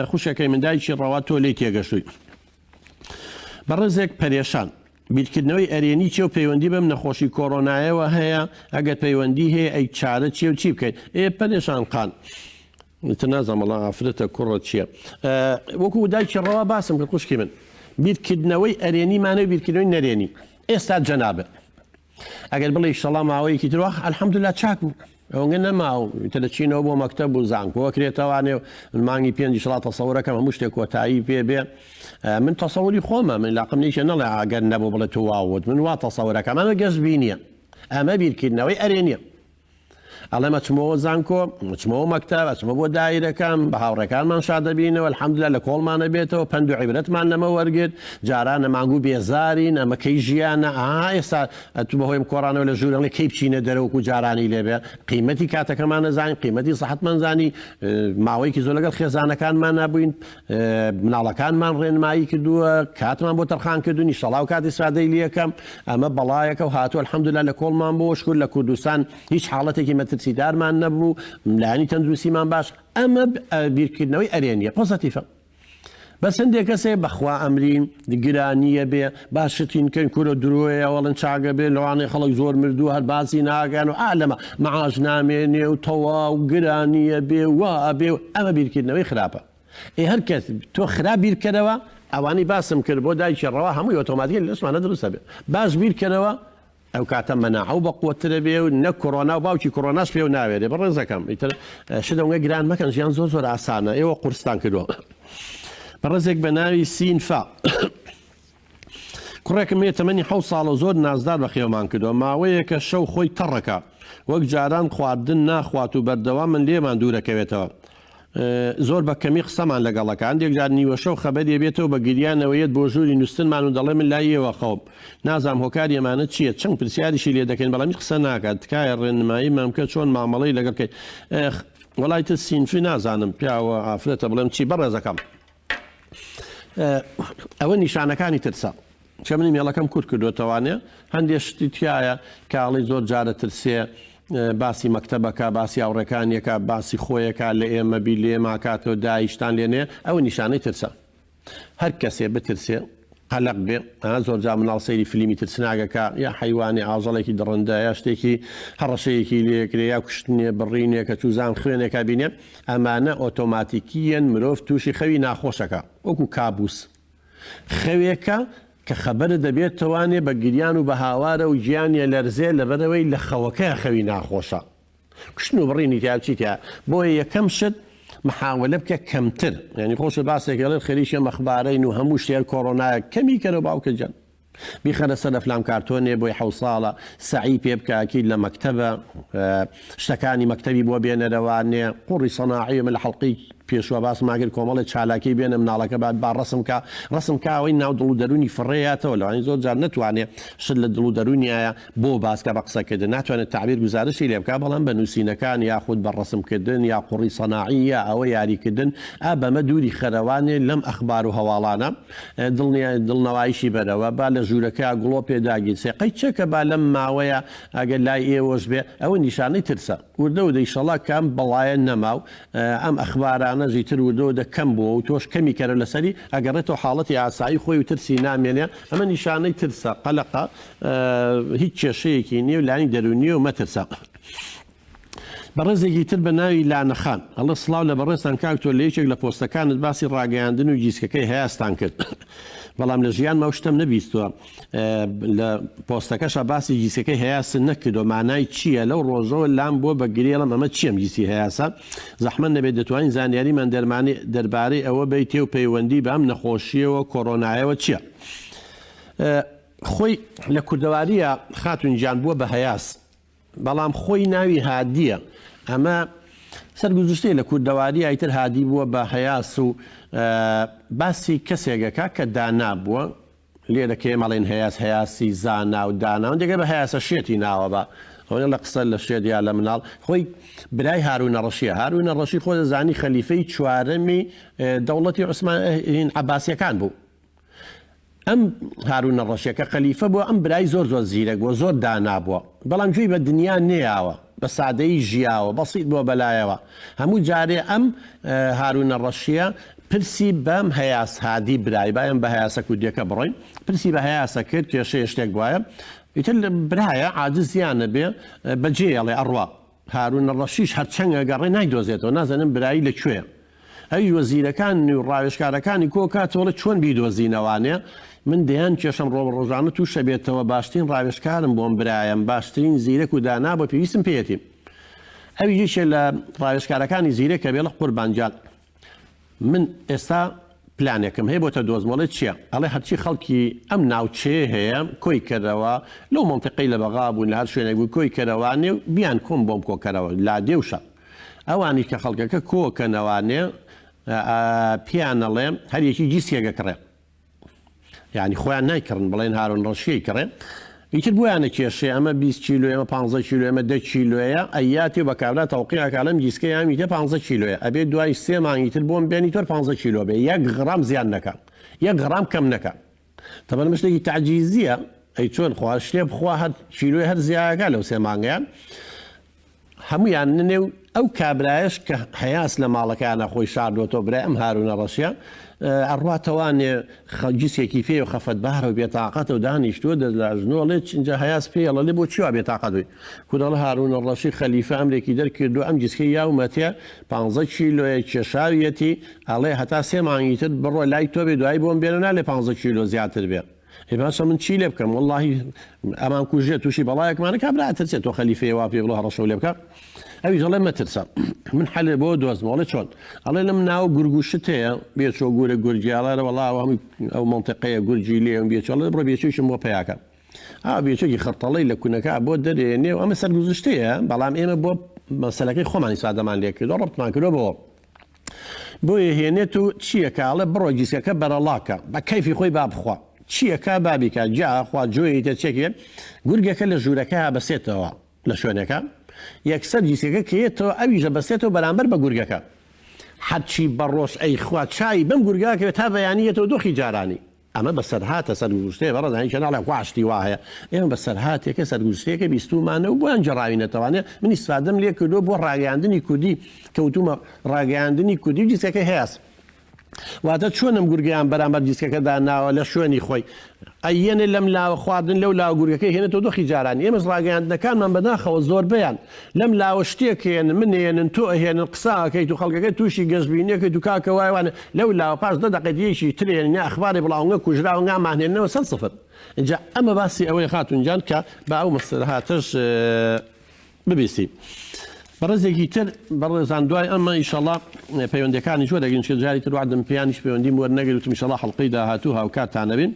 خوشەکەی مندایکی ڕەوا تۆ لێ تێگەشووی. بەڕێزێک پەرێشان بیرکردنەوەی ئەرێنی چێ و پەیوەندی بەم نەخۆشی کۆڕۆنایەوە هەیە ئەگەر پەیوەندی هەیە ئەی چارە چێ و چی بکەیت؟ پەرێشان قان نازانمەڵا ئافرەتە کوڕە چییە وەکو دایکی ڕەوا باسم کرد خوشکی من بیرکردنەوەی ئەرێنیمانە و بیرکردنەوەی نەرێنی. ئێستا جەنابە ئەگەر بڵێ ئیشەڵا ماوەیەکی تر ئەلحەمدولیلا چاک بوو ئەوەنگە نەماو تەلەچینەوە بۆ مەکتەب و زانکۆوە کرێتەوانێ مانگی پێنجی شڵا تەسەوڕەکەم هەموو شتێک کۆتایی پێ بێ من تەسەوری خۆمە من لاقم نیشە نەڵێ ئاگەر نەبوو بڵێت واوت من وا تەسەورەکەم ئەمە گەشت بینیە ئەمە بیرکردنەوەی ئەرێنیە. ئەڵێ مەچمەوە زانکۆ مچمەوە مەکتەب ئەچمە بۆ دایرەکەم بە هاوڕێکانمان شادەبینەوە الحەمدوللا لە کۆڵمانە بێتەوە پند و عیبرەتمان لەمە وەرگرت جارانە مانگوو بێزارین ئەمەکەی ژیانە ئێستا تو بەهۆی کۆڕانەوە لە ژوورەڵی کەی بچینە دەرەوەکو جارانی لێبێ قیمەتی کاتەکەمان نەزانین قیمەتی سەحەتمان زانی ماوەیەکی زۆر لەگەڵ خێزانەکانمان نبووین مناڵەکانمان ڕێنمایی کردووە کاتمان بۆ تەرخان کردوونی شەڵاو کاتی سادەی لەکەم ئەمە بەڵایەکە و هاتووە الحەمدوللا لە کۆڵمان بۆ شکر لە کوردستان هیچ حاڵەتێکی مەترسیدارمان نەبوو لایەنی تەندروستیمان باش ئەمە بیرکردنەوەی ئەرێنیە پۆزەتیفە بەس هەندێک کەسێ بەخوا ئەمرین گرانیە بێ باشتینکەین کورە درۆیە وەڵەن چاگە بێ لەوانەی خەڵک زۆر مردوو هەر باسی ناگەن و ئالەمە مەعاش نامێنێ و تەواو گرانیە بێ وا ئەبێ و ئەمە بیرکردنەوەی خراپە هەر کەس تۆ خراپ بیرکەرەوە ئەوانی باسم کرد بۆ دایکی ڕەوا هەمووی ئۆتۆماتیکلی لەسمانە دروستە بێ باش بیرکەرەوە ئەو کاتە مەناعە بە قوترە بێ و نە کۆڕۆنا و باوکی کۆڕۆناش پێ و ناوێرێ بەڕێزەکەم ئیتر شدەونگە گران مەکەن ژیان زۆر زۆر ئاسانە ئێوە قورستان کردووە بەڕێزێک بە ناوی سینفا کوڕێکم هەیە تەمەنی 7 ساڵە زۆر نازدار بە خێوەمان کردووە ماوەیەکە شەو خۆی تەڕەکە وەک جاران خواردن ناخوات و بەردەوام من لێمان دوورەکەوێتەوە زۆر بە کەمی قسەمان لەگەڵەکە هەندێک جار نیوە شەو خەبەری بێتەوە بە گریانەوەیەت بۆ ژووری نووسنمان و دەڵێ من لایەوە خەوم نازام هۆکاری ئەمانە چییە چەند پرسیاریشی لێ دەکەین بەڵامی قسە ناکات تکایە ڕێنمایی مامکە چۆن مامەڵەی لەگەڵکەیت وەڵای تر سینفی نازانم پیاوە ئافرەتە بڵێم چی بەڕێزەکەم ئەوە نیشانەکانی ترسە چە منی مێڵەکەم کورت کردوتەوانێ هەندێک شتی تایە کاڵی زۆر جارە ترسێ باسی مەکتەبەکە باسی هاوڕێکانیەکە باسی خۆیەکە لە ئێمە بی لێما کاتەوە دایشتان لێنێ ئەوە نیشانەی ترسە هەر کەسێ بترسێ قەلق بێ زۆر جا مناڵ سەیری فیلمی ترسناگەکە یا حیوانی ئاژەڵێکی دڕندە یا شتێکی هەڕەشەیەکی لێکرێ یا کوشتنیە بڕینێ کە چوزان خوێنێکە بینێ ئەمانە ئۆتۆماتیکیەن مرۆڤ تووشی خەوی ناخۆشەکە وەکو کابوس خەوێکە کە خەبەرە دەبێت توانێ بە گریان و بە هاوارە و گیانە لەرزێ لەبەرەوەی لە خەوەکە خەوی ناخۆشە کوشتن و بڕینی تیاچیتە بۆیە یەکەم شت محاولە بکە کەمتر ینی خۆشە باسێکڵێت خەریشە مەخبارەین و هەموو شتێر کۆڕۆنایە کەمی کەرە باوکە جەن بیخەرە سەر لە فلام کارتۆنێ بۆی 7 ساڵە سعی پێ بکاکی لە مەکتەبە شتەکانی مەکتەبی بۆ بێنەرەوانێ قوڕی سەناعی من لە حەڵقی پێشوە باس ماگر کۆمەڵی چالاکی بێنە مناڵەکە بعد با ڕسم کاوەی ناو دڵ و دەرونی فڕێاتەوە لەوانی زۆر جار نتوانێت شت لە دڵ و دەرونیایە بۆ باسکە بە قسەکردن ناتوانێت تعبیر گزارشی لێ بکە بەڵام بە نووسینەکان یاخود بە ڕسمکردن یا قوڕی سەناعیە ئەوە یاریکردن بەمە دووری خەرەوانێ لەم ئەخبار و هەواڵانە دڵنەوایشی بەرەوە با لە ژوورەکە گڵۆ پێداگیر سێقەی چەکە با لەم ماوەیە ئەگەر لای ئێوەش بێ ئەوە نیشانەی ترسە وردە و دەیشەڵا کام بەڵایە نەماو ئەم ئەخبارانە زیتر وردەوە دەکەم بووە و تۆش کەمی کەرە لەسەری ئەگەڕێتەوە حاڵەتی ئاسایی خۆی و ترسی نامێنێ ئەمە نیشانەی ترسە قەلەقە هیچ کێشەیەکی نییە و لانی دەرونیە و مەترسە بەڕێزێکی تر بە ناوی لانەخان ئەڵە سڵاو لە بەڕێستان کاکتۆ لە یەکێک لە پۆستەکانت باسی ڕاگەیاندن و جیسکەکەی هەیەستان کرد بەڵام لە ژیان مەشتم نەبیستووە لە پۆستەکەشە باسی جیسەکەی هەیاسن نەکردو مانای چییە لەو ڕۆژەوە لام بۆ بە گرێڵم ئەمە چیم جیسی هەیاسە زەحمە نەبێت دەتوانین زانیاریمان دەرمانی دەربارەی ئەوە بیتێ و پەیوەندی بەم نەخۆشیەوە کۆڕۆنایەوە چییە خۆی لە کوردەواریە خاتونجان بووە بە هەیاس بەڵام خۆی ناوی هادیە ئەمە سەرگوزشتەی لە کوردەواری ئایتر هادی بووە بە هەیاس و باسی کەسێکەکە کە دانا بووە لێرە کێ مەڵێن هەیاسی زانا و دانا و دەگە بە هەیاسە شێتی ناوە بە ئەوە لە قسە لە شێت یا لە مناڵ خۆی برای هاروونە ڕەشیە هاروونە ڕەشی خۆ دەزانی خەلیفەی چوارەمی دەوڵەتی عوسمان عەباسیەکان بوو ئەم هاروونە ڕەشیەکە خەلیفە بووە ئەم برای زۆر زۆر زیرەک بووە زۆر دانا بووە بەڵام گوێی بە دنیا نێیاوە بە سادەیی ژیاوە بەسیط بۆ بەلایەوە هەموو جارێ ئەم هاروونە ڕەشیە پرسی بەم هەیاس هادی برای بایم بە هەیاسە کوردیەکە بڕۆین پرسی بە هەیاسە کرد کێشەیە شتێک وایە ئیتر برایە عاجزیانە بێ بەجێڵێ ئەڕوا هاروونە ڕەشیش هەرچەنگە گەڕێ نایدۆزێتەوە نازانم برایی لەکوێ ئەوی وەزیرەکانی و ڕاوێژکارەکانی کۆکاتۆڵە چۆن بیدۆزینەوانێ من دەیان کێشم ڕۆژانە تووشە بێتەوە باشترین ڕاوێژکارم بۆم برایەم باشترین زیرەک و دانا بە پێویستم پێێتی ئەوی یەکێ لە ڕاوێژکارەکانی زیرەکە بێڵە قوربانجان من ئێستا پلانێکم هەیە بۆتە دۆزمەڵێت چییە؟ ئەڵێ هەرچی خەڵکی ئەم ناوچێ هەیە کۆی کەرەوە لەو منتیقەی لە بەغا بوون لە هەر شوێنێک بوو کۆی کەرەوانێ و بیان کۆم بۆم کۆکەرەوە لا دێوشە ئەوانی کە خەڵکەکە کۆکەنەوانێ پیانەڵێ هەریەکی جیسیەگە کڕێ یعنی خۆیان نایکردن بڵێن هارون ڕەشیەی کڕێ ئیتر بۆیانە کێشێ ئەمە 20 کیلو ئەمە 15 کیلو ئەمە 10 کیلوەیە ئەیاتی بە کابرا تەوقیعکەڵم دیسکە یامیتە 15 کیلوە ئەبێ دوای 3 مانگیتر بۆم بێنی تۆر 15 کیلو بێ 1 غرام زیان نەکە 1 غرام کەم نەکە تەبەن مشتێکی تعجیزیە ئەی چۆن خوا شتێ بخوا هەر کیلوی هەر زیاگە لەو 3 مانگەیان هەمویان ننێ و ئەو کابرایش کە هەیاس لە ماڵەکانە خۆی شاردوەتۆ برای ئەم هارونە ڕەشیە ئەڕاتەوانێ جیسێکی پێ و خەفەت بارە و بێتاقەتە و دانیشتووە دەژنۆڵێت چینجا هەیاس پێڵە لێ بۆ چیوا بێتاقەتوی کودەڵە هارونە ڕەشی خەلیفە ئەمریکی دەرکردو ئەم جیسکەی یاومەتێ 15 کیلۆیە کێشاویەتی ئەڵێ هەتا 3 مانگیتر بڕۆ لای تۆ بێ دوای بۆم بێنە لێ 15 کیلۆ زیاتر بێ باشە من چی لێ بکەم واللهی ئەمان کوژێت تووشی بەڵایەکمانە کابراترچێت تۆ خەلیفەیە وا پێ بڵۆ هەڕەشە لێ بکە ئەوی دەڵێ مەترسە من حەلێ بۆ دۆزمەڵێ چۆن ئەڵێ لەم ناو گورگوشت هەیە بێچۆ گورە گورجیاڵارە وەڵاوە هەمووی ئەو منتیقەیە گورجی لێ بێچۆڵێ بڕۆ بێچوشم بۆ پێیاکە بێچۆکی خەرتەڵەی لە کوونەکە بۆ دەرێنێ و ئەمە سەرگوزشتەیە بەڵام ئێمە بۆ مەسەلەکەی خۆمانی سادەمان لێ کردو ڕەبتمان کردو بۆ بۆیە هێنێت و چیەکەڵێ بڕۆ جیسەکە بەرەڵاکە بە کەیفی خۆی با بخوا چیەکە بابیکە جاخوا جۆیتە چێکێ گورگەکە لە ژوورەکە بەسێتەوە لە شوێنەکە یەکسەر جیسەکە کێتەوە ئەویژە بەسێتەوە بەرامبەر بە گورگەکە حەچی بەڕۆژ ئەی خوا چای بەم گورگاکەوێت تا بەیانیەتەوە دۆخی جارانی ئەمە بەسەرهاتە سەرگوشتێ بەڕێدانی کەناڵە خواشتی وایە ئێمە بەسەرهاتێکە سەرگوشتەیەکە بیستومانە و بۆیان جێڕاوینەتەوانێت من ئیسفادەم لێ کردو بۆ ڕاگەاندنی کوردی کەوتومە ڕاگەاندنی کوردی و جیسەکە هەیەس واتە چۆنم گورگیان بەرامبەر جیسکەکەدا ناوە لە شوێنی خۆی ئەیەنێ لەم لاوە خواردن لەو لاوە گورگەکەی هێنێتەوە دۆخی جارانی ئێمەش ڕاگەاندنەکانمان بەداخەوە زۆر بەیان لەم لاوە شتێکێن منێنن تۆ ئەهێنن قساکەیت و خەڵکەکەی تووشی گەشتبینیەکەیت و کاکە وایوانە لەو لاوە پاش دەقەتیەکی ترێنە ئەخباری بڵاوگە کوژراوەنگا ماهێنەوە 100 اینجا ئەمە باسی ئەوەی خاتونجان کە بە ئەو مەسەلەهاتەش ببیسی بەڕێزێکی تر بەڕێزان دوای ئەمە ئیشەڵا پەیوەندەکانی زۆر دەگەین چ جاری تر وعدم پێیانیش پەیوەندیم وەرنەگرتم ئیشەڵا حەڵقەی داهاتوو هاوکاتتان نەبین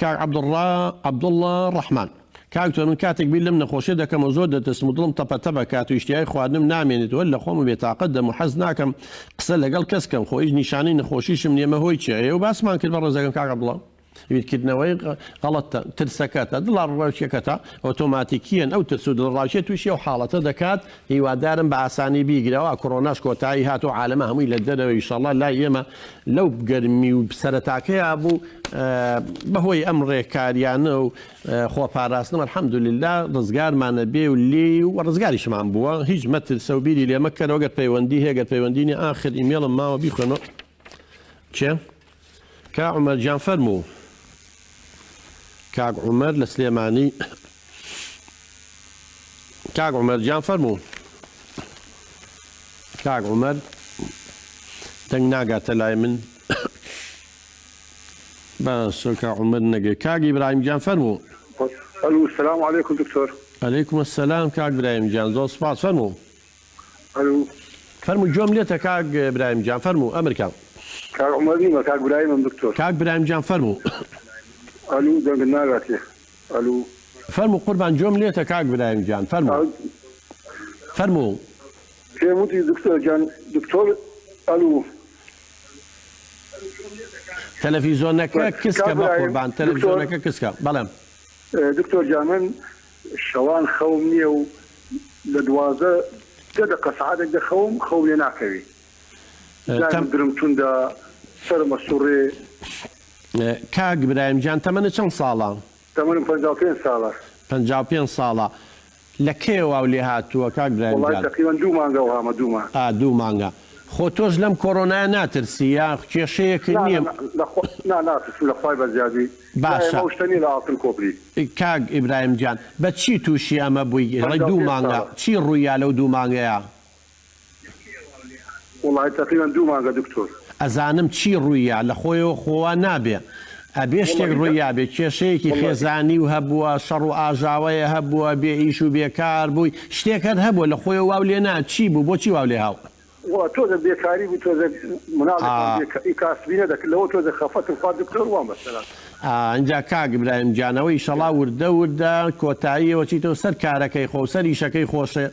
کاک عەبدوڵڵا ڕەحمان کاکتۆ من کاتێک بیر لەم نەخۆشیە دەکەم و زۆر دەتەسم و دڵم تەپەتە بە کات و ئیشتیای خواردنم نامێنێتەوە لە خۆم و بێتاقەت دەم و حەز ناکەم قسە لەگەڵ کەس کەم خۆ هیچ نیشانەی نەخۆشیشم نییە هۆی چێ و باسمان کرد بە ڕێزەکەم کاک عەبدوڵڵا ویتکردنەوەی غەڵەتە ترسەکەتە دڵ ڕاوچێکەکەتە ئۆتۆماتیکیەن ئەو ترس و دڵڕاوچێت تووشی و حاڵەتە دەکات هیوادارم بە ئاسانی بیگرەوە کۆڕۆناش کۆتایی هاتۆ عالەمە هەمووی لە دەرەوە ئیشەڵڵا لای ئێمە لەو گەرمی و سەرەتاکەیە بوو بەهۆی ئەم ڕێکاریانە و خۆپاراستنەوە الحەمدولله ڕزگارمانە بێ و لێ و ڕزگاریشمان بووە هیچ مەترسە و بیری لێمە کەرەوە گەر پەیوەندی هەیە گەر پەیوەندینی ئاخر ئیمێڵم ماوە بیخوێنەوە چێ کا عومەر گیان فەرموو کاک عومەر لە سلێمانی کاک عومەر گیان فەرموو کاک عومەر دەنگ ناگاتە لای من باشە کاک عومەر نەگەی کاک ئیبراهیم گیان فەرموو الو السلام عليكم دكتور. عليكم السلام كاك إبراهيم جان زۆر سپاس فەرموو الو فەرموو جۆم لێتە کاک إبراهيم جان فەرموو ئەمریکا كاك عمر نيمة كاك ابراهيم دكتور. کاک إبراهيم جان فەرموو الو دنگ ناگاتێ الو فەرموو قوربان جۆم لێتە کاک إبراهيم جان فەرموو پێم وتی دکتۆر جان دکتۆر الو تەلەڤیزۆنەکە کسکە بە قوربان تەلەڤیزۆنەکە کسکە بەڵێم دکتۆر جان من شەوان خەوم نییە و لە 12 دقە سەعاتێک دەخەوم خەو لێ ناکەوی درم چوندا سەرمە سوڕێ کاک إبراهيم جان تەمەنە چەند ساڵە؟ تەمەنم 55 ساڵە. 55 ساڵە لە کێوە و لێ هاتووە کاک إبراهيم جان؟ تقریبا 2 مانگە و هەمە 2 مانگ. 2 مانگە خۆ تۆش لەم کۆڕۆنایە ناترسی یا کێشەیەک نییە؟ ناترسی لەخوای بەزیادی باشە شتەنی لە ئاڵتن کۆبری. کاک إبراهيم جان بە چی تووشی ئەمە بووی ڕێ 2 مانگە چی ڕوویە لەو 2 مانگەیە؟ وڵای تقریبا 2 مانگە دکتۆر. ئەزانم چی ڕوویە لە خۆیەوە خۆوە نابێ ئەبێ شتێک ڕوویا بێ کێشەیەکی خێزانی و هەبووە شەڕ و ئاژاوەیە هەبووە بێ ئیش و بێکار بووی شتێکت هەبووە لە خۆی واو لێ نا چی بوو بۆچی واو لێ هاو؟ تۆزە بێکاری بوو تۆزە مناڵی کاسبینە دەکرد لەوە تۆزە خەفەتم خوا دکتۆر وان بەسەرات اینجا کاک برایم جانەوەی شەڵا وردە کۆتاییەوە چیتەوە سەر کارەکەی خۆ سەر ئیشەکەی خۆشە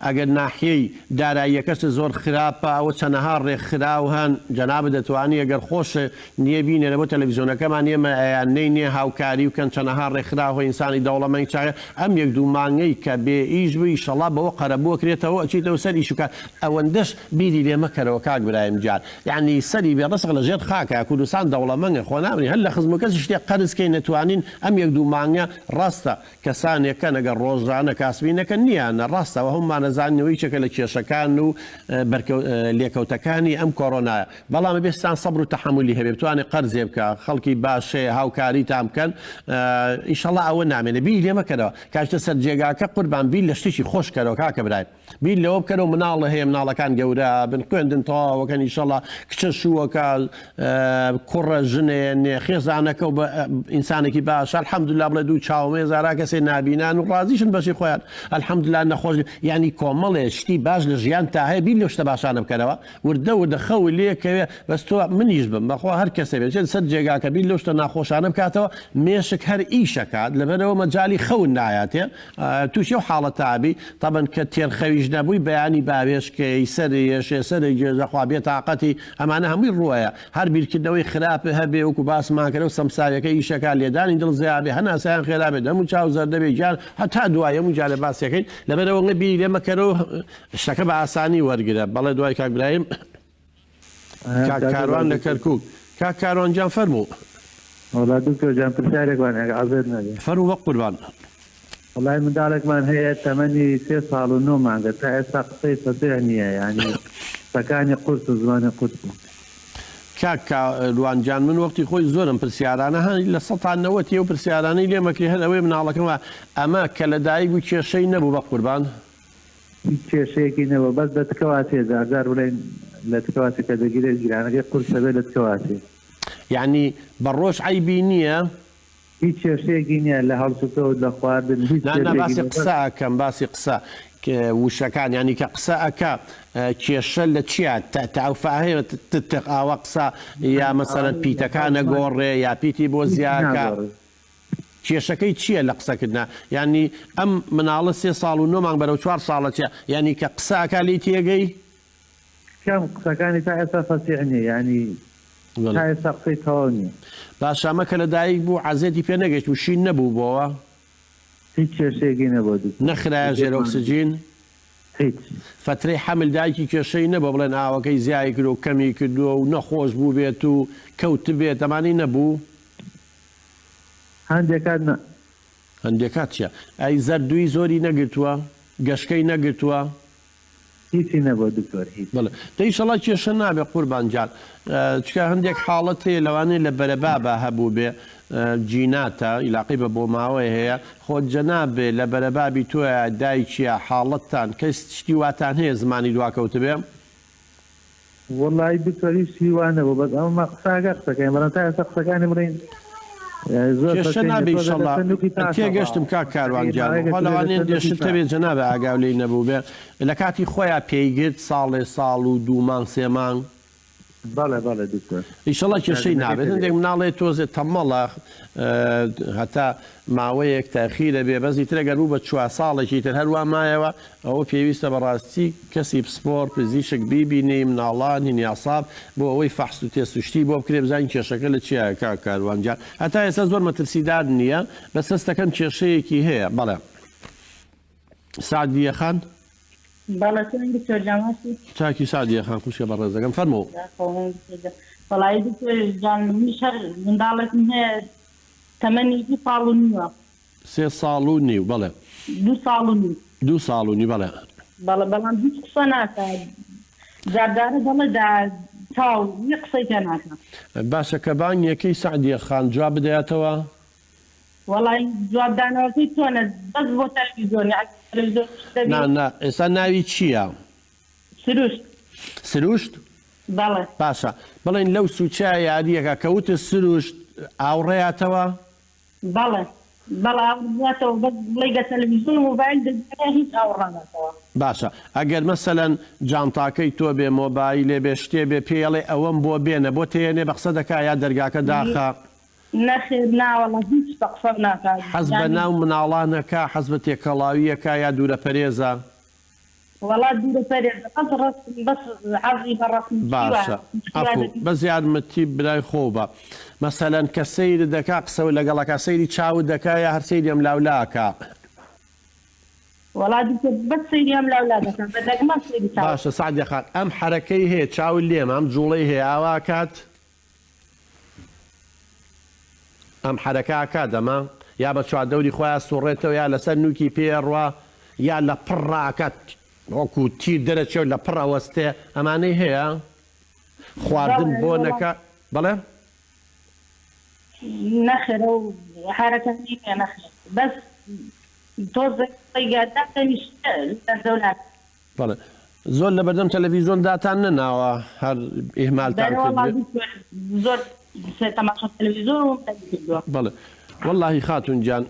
ئەگەر ناحیەی داراییەکەش زۆر خراپە ئەوە چەنەها ڕێکخراو هەن جەنابە دەتوانی ئەگەر خۆشە نییە بینێرە بۆ تەلەڤیزیۆنەکەمان ئێمە ئەیانەی نییە هاوکاری وکەن چەنەها ڕێکخراوە ئینسانی دەوڵەمەنگ چاکە ئەم یەک دوو مانگەی کە بێ ئیش بووی شەڵا بەوە قەرەبووە کرێتەوە ئەچیتەوە سەر ئیشوکات ئەوەندەش بیری لێ مەکەرەوە کاک برایم جان یعنی سەری بێ ڕسق لە ژێر خاکە کوردستان دەوڵەمەنگە خۆ نابنی هەر لە خزمەکەسی شتێک قەرزکەی نەتوانین ئەم یەک دوو مانگە ڕاستە کەسانێکە نەگەر ڕۆژانە کاسبینەکە نییانە ڕاستەوە هەممان نەزانینەوەی چەکە لە کێشەکان و لێکەوتەکانی ئەم کۆڕۆنایە بەڵام بێستان سەبر و تەحملی هەبێ بتوانێت قەرزێ بکە خەڵکی باشێ هاوکاری تام بکەن ئیشەڵا ئەوە نامێنێ بیر لێ مەکەرەوە کاتە سەر جێگاکە قوربان بیر لە شتێکی خۆشکەرەوە کاکە برای بیر لەوە بکەرەوە مناڵە هەیە مناڵەکان گەورە بن خوێندن تەواوەکەن ئیشەڵا کچە شووەکە کوڕە ژنێ خێزانەکە و بە ئینسانێکی باش الحەمدوللا بڵێ دوو چاومێ زارا کەسێ نابینان و ڕازیشن بەشی خۆیان الحەمدوللا نەخۆش یعنی کۆمەڵێ شتی باش لە ژیان تا هەیە بیر لەو شتە باشانە بکەرەوە وردە خەوی لێکەوێ بەس تۆ منیش بم بەخوا هەر کەسێ بێت سەر جێگاکە بیر لەو شتە ناخۆشانە بکاتەوە مێشک هەر ئیشەکات لەبەرەوە مەجای خەون نایاتێ تووشی و حاڵە تابی تەبەن کە تێرخەویش نەبووی بەیانی باوێشکەی سەرێشێ سەری جێزەخوا بێت تااقەتی ئەمانە هەمووی ڕوایە هەر بیرکردنەوەی خراپە هەبێ وەکو باسمان کردە و سەمساویەکە ئیشەکە لێدانی دڵزیابێ هەناسایان خێرابێت هەموو چاو زەردەبێ جان هەتا دوایە هەموو جارە باسیەکەین لەبەرەوە بیر لێ مەکەرەوە شتەکە بە ئاسانی وەرگرە بەڵێ دوای کاک برایم کاروان لە کەرکووک کاک کاروانجان فەرموو وڵات دکتۆرجان پرسیارێکمان ئازێت نەبێ فەرموو وەک قوربان وڵای منداڵێکمان هەیە تەمەنی 3 ساڵ و 9 مانگە تا ئێستا قسەی فەسیح نییە یعنی قسەکانی قورس و زمانی قورس کاک روانجان من وەختی خۆی زۆرم پرسیارانە هەن لە ١٠٠ و پرسیارانەی لێمەکری هەر ئەوەی مناڵەکەمە ئەمە کە لە دایک بوو کێشەی نەبوو بە قوربان هیچ کێشەیەکی نەبوو بەس بە تکەواتێ زارزار بڵێن لە تکەواتی کە دەگیرێت گیرانەکەی قورسە بێت لە تکەواتێ یعنی بەڕۆژ عیبی نییە هیچ کێشەیەکی نییە لە هەڵسوکەوت لە خواردن باسی قسە ئەکەم باسی قسە وشەکان ینی کە قسە ئەکە کێشە لە چیە تاوفاهەیە تتق ئاوە قسە یا مەسەرەن پیتەکانە گۆڕێ یا پیتی بۆ زیاکە کێشەکەی چییە لە قسەکردنا ینی ئەم مناڵە 3 ساڵ و 9 مانگ بەرەو 4 ساڵە چیە ینی کە قسەکە لی تێگەی کەم قسەکانی تا ئێستا فەسیح نییە ینی تا ئێستا قسەی تەواو نییە باشامە کە لە دایک بوو عەزێتی پێ نەگەیشت و شین نەبوو بۆەوە هیچ کێشەیەکی نەبوو نەخرایە ژێر ئۆکسجین هیچ فترەی حەمل دایکی کێشەی نەبوو بڵێن ئاوەکەی زیای کرد و کەمی کردووە و نەخۆش بوو بێت و کەوت بێت ئەمانی نەبوو هەندێکات نە هەندێکات چیە ئەی زەردووی زۆری نەگرتووە گەشکەی نەگرتووە هیچی نەبوو دکتۆر هیچ بڵێ دەیشەڵا کێشە نابێ قوربان جان چکە هەندێک حاڵەت هەیە لەوانەیە لە بەرەبابە هەبوو بێ جیناتە ئیلاقی بە بۆ ماوەی هەیە خۆت جەنابێ لە بەرەبابی تۆە دایکیە حاڵەتتان کەس شتی واتان هەیە زمانی دواکەوتە بێ وەڵی دکتۆر هیچ هیوان نەبوو بەس ئەمە قساگە قسەکەین بەڵام تا ئێستا قسەکانی بڵێن کێشە نابێ ئیشەڵا تێگەشتم کاک کاروانجان لەوانێن دێشتە بێت جەنابە ئاگاو لێی نەبوو بێ لە کاتی خۆیان پێیگرت ساڵێ ساڵ و 2 مانگ 3 مانگ بەڵێ بەڵێ دکتۆر ئیشەڵا کێشەی نابێت هەندێک مناڵێ تۆزێت تەمەڵە هەتا ماوەیەک تاخیرە بێ بەزی ترەگەر بوو بە 4 ساڵێکی تر هەروە مایەوە ئەوە پێویستە بەڕاستی کەسی پسپۆر پزیشک بیبینی مناڵانی نیاساب بۆ ئەوەی فەحس و تێسوشتی بۆ بکرێ بزانین کێشەکە لە چیە کاروانجان هەتا ئێستا زۆر مەترسیدار نییە بەس هەستەکەم کێشەیەکی هەیە بەڵێ سعدیە خان بەڵێ دکتۆر جاماسی چاکی سعدیە خان خوشکە بە ڕێزەکەم فەرموو وەڵی دکتۆر جان منیش هەر منداڵێکم هەیە تەمەنی 2 ساڵ و نیوە 3 ساڵ و نیو بەڵێ 2 ساڵ و نیو 2 ساڵ و نیو بەڵێ بەڵام هیچ قسە ناکە جاردارە دەڵێ چاو یە قسەی پێ ناکە باشە کە بانگیەکەی سعدیە خان جواب بدەیاتەوە وەڵی جوابدانەوەکەی تۆنە بەس بۆ تەلەڤیزۆن ئێستا ناوی چییە؟ سروشت سروشت؟ بەڵێ باشە بڵێن لەو سوچای یاریەکە کەوتە سروشت ئاوڕێیاتەوە؟ بەڵێ بەڵاتەوە بەس بڵێ تەلەڤیزیۆن مۆبایل دەگەێ هیچ ئاوڕانەتەوە باشە ئەگەر مەسەلەن جانتاکەی تۆ بێ مۆبایلێ بێ شتێ بێ پێڵێ ئەوەم بۆ بێنە بۆ تێنێ بە قسە دەکا یا دەرگاکە داخە نەخێر ناوەڵە هیچ بە قسە ناکات حەز بە ناو مناڵانەکە حەز بە تێکەڵاویەکە یا دوورە پەرێزە وڵات دوورە پەرێز بەس حەزی بە ڕەسمی باشە بە زیادمەتی برای خۆ بە مەسەلەن کە سەیر دەکا قسە لەگەڵەکە سەیری چاوت دەکا یا هەر سەیری ئەم لاولاکە وڵات بەس سەیری ئەم لاولا دەکەن بە دەگمە سەیری چاو باشە سعدی خان ئەم حرەکەی هەیە چاوت لێم ئەم جوڵەی هەیە ئاوا کات ئەم حرەکە کاتەمە یا بە چواردەوری خۆیان سوڕێتەوە یا لەسەر نوکی پێڕوا یا لە پڕاکات وەکو تیر دەرەچێ لە پڕ ئەوەستێ ئەمانەی هەیە خواردن بۆ نەکە بەڵێ نەخێرە و حرەکەنی پێ نەخێر بەس تۆزەگاداتەنیش دەولات بەڵێ زۆر لە بەردەم تەلەڤیزۆن داتان نەناوە هەر ئیهمالتان کرد زۆر تەماشا تەلەڤیزۆن بەڵێ واللهی خاتون جان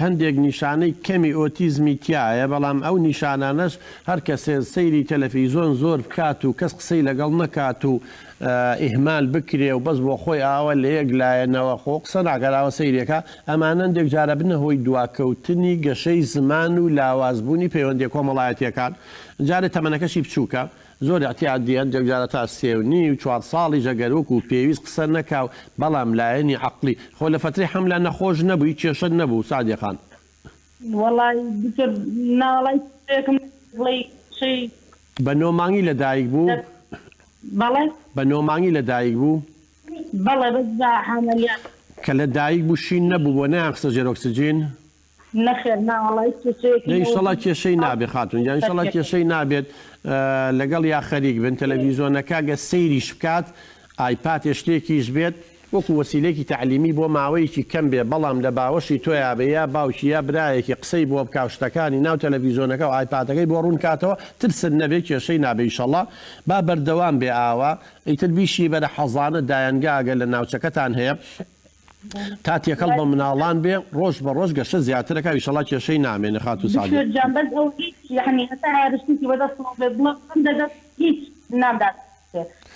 هەندێک نیشانەی کەمی ئۆتیزمی تایە بەڵام ئەو نیشانانەش هەر کەسێ سەیری تەلەڤیزۆن زۆر بکات و کەس قسەی لەگەڵ نەکات و ئیهمال بکرێ و بەس بۆ خۆی ئاوە لە یەک لایەنەوە خۆ قسە ناگەراوە سەیرێکە ئەمانە هەندێک جارە بنە هۆی دواکەوتنی گەشەی زمان و لاوازبوونی پەیوەندی کۆمەڵایەتیەکان جارێت تەمەنەکەشی بچووکە زۆر احتیادیان جێگجارە تا 3.5 و 4 ساڵی ژەگەروک و پێویست قسە نەکاو بەڵام لایەنی عەقلی خۆ لە فترەی حەملە نەخۆش نەبووی کێشە نەبوو سادیەخان وەڵی ناڵی بڵێ بە نۆمانگی لەدایک بوو بەڵێ بە نۆمانگی لەدایک بوو بەڵێ بەس حەمەلیان کە لەدایک بوو شین نەبوو بۆ نەیان قسە ژێرۆکسجین نەخێر ناوەڵی ئینشەڵا کێشەی نابێت خاتون یان ئینشەڵا کێشەی نابێت لەگەڵ یا خەریک بن تەلەڤیزۆنەکە گە سەیریش بکات ئایپاتێ شتێکیش بێت وەکو وەسیلەیەکی تعلیمی بۆ ماوەیەکی کەم بێ بەڵام لە باوەشی تۆیا بە یا باوکی یا برایەکی قسەی بۆ بکاو شتەکانی ناو تەلەڤیزۆنەکە و ئایپاتەکەی بۆ ڕوون کاتەوە ترسن نەبێت کێشەی نابێ ئینشەڵا با بەردەوام بێ ئاوا ئیتر بیشی بەرە حەزانە دایانگاگە لە ناوچەکەتان هەیە تا تێکەڵ بە مناڵان بێ ڕۆژ بە ڕۆژ گەشە زیاترەکە ئینشەڵا کێشەی نامێنە خات و سادی بەس ئەو هیچ یعنی هەتا هەرشتی بەدەست بڵێ دەدەست هیچ نامدات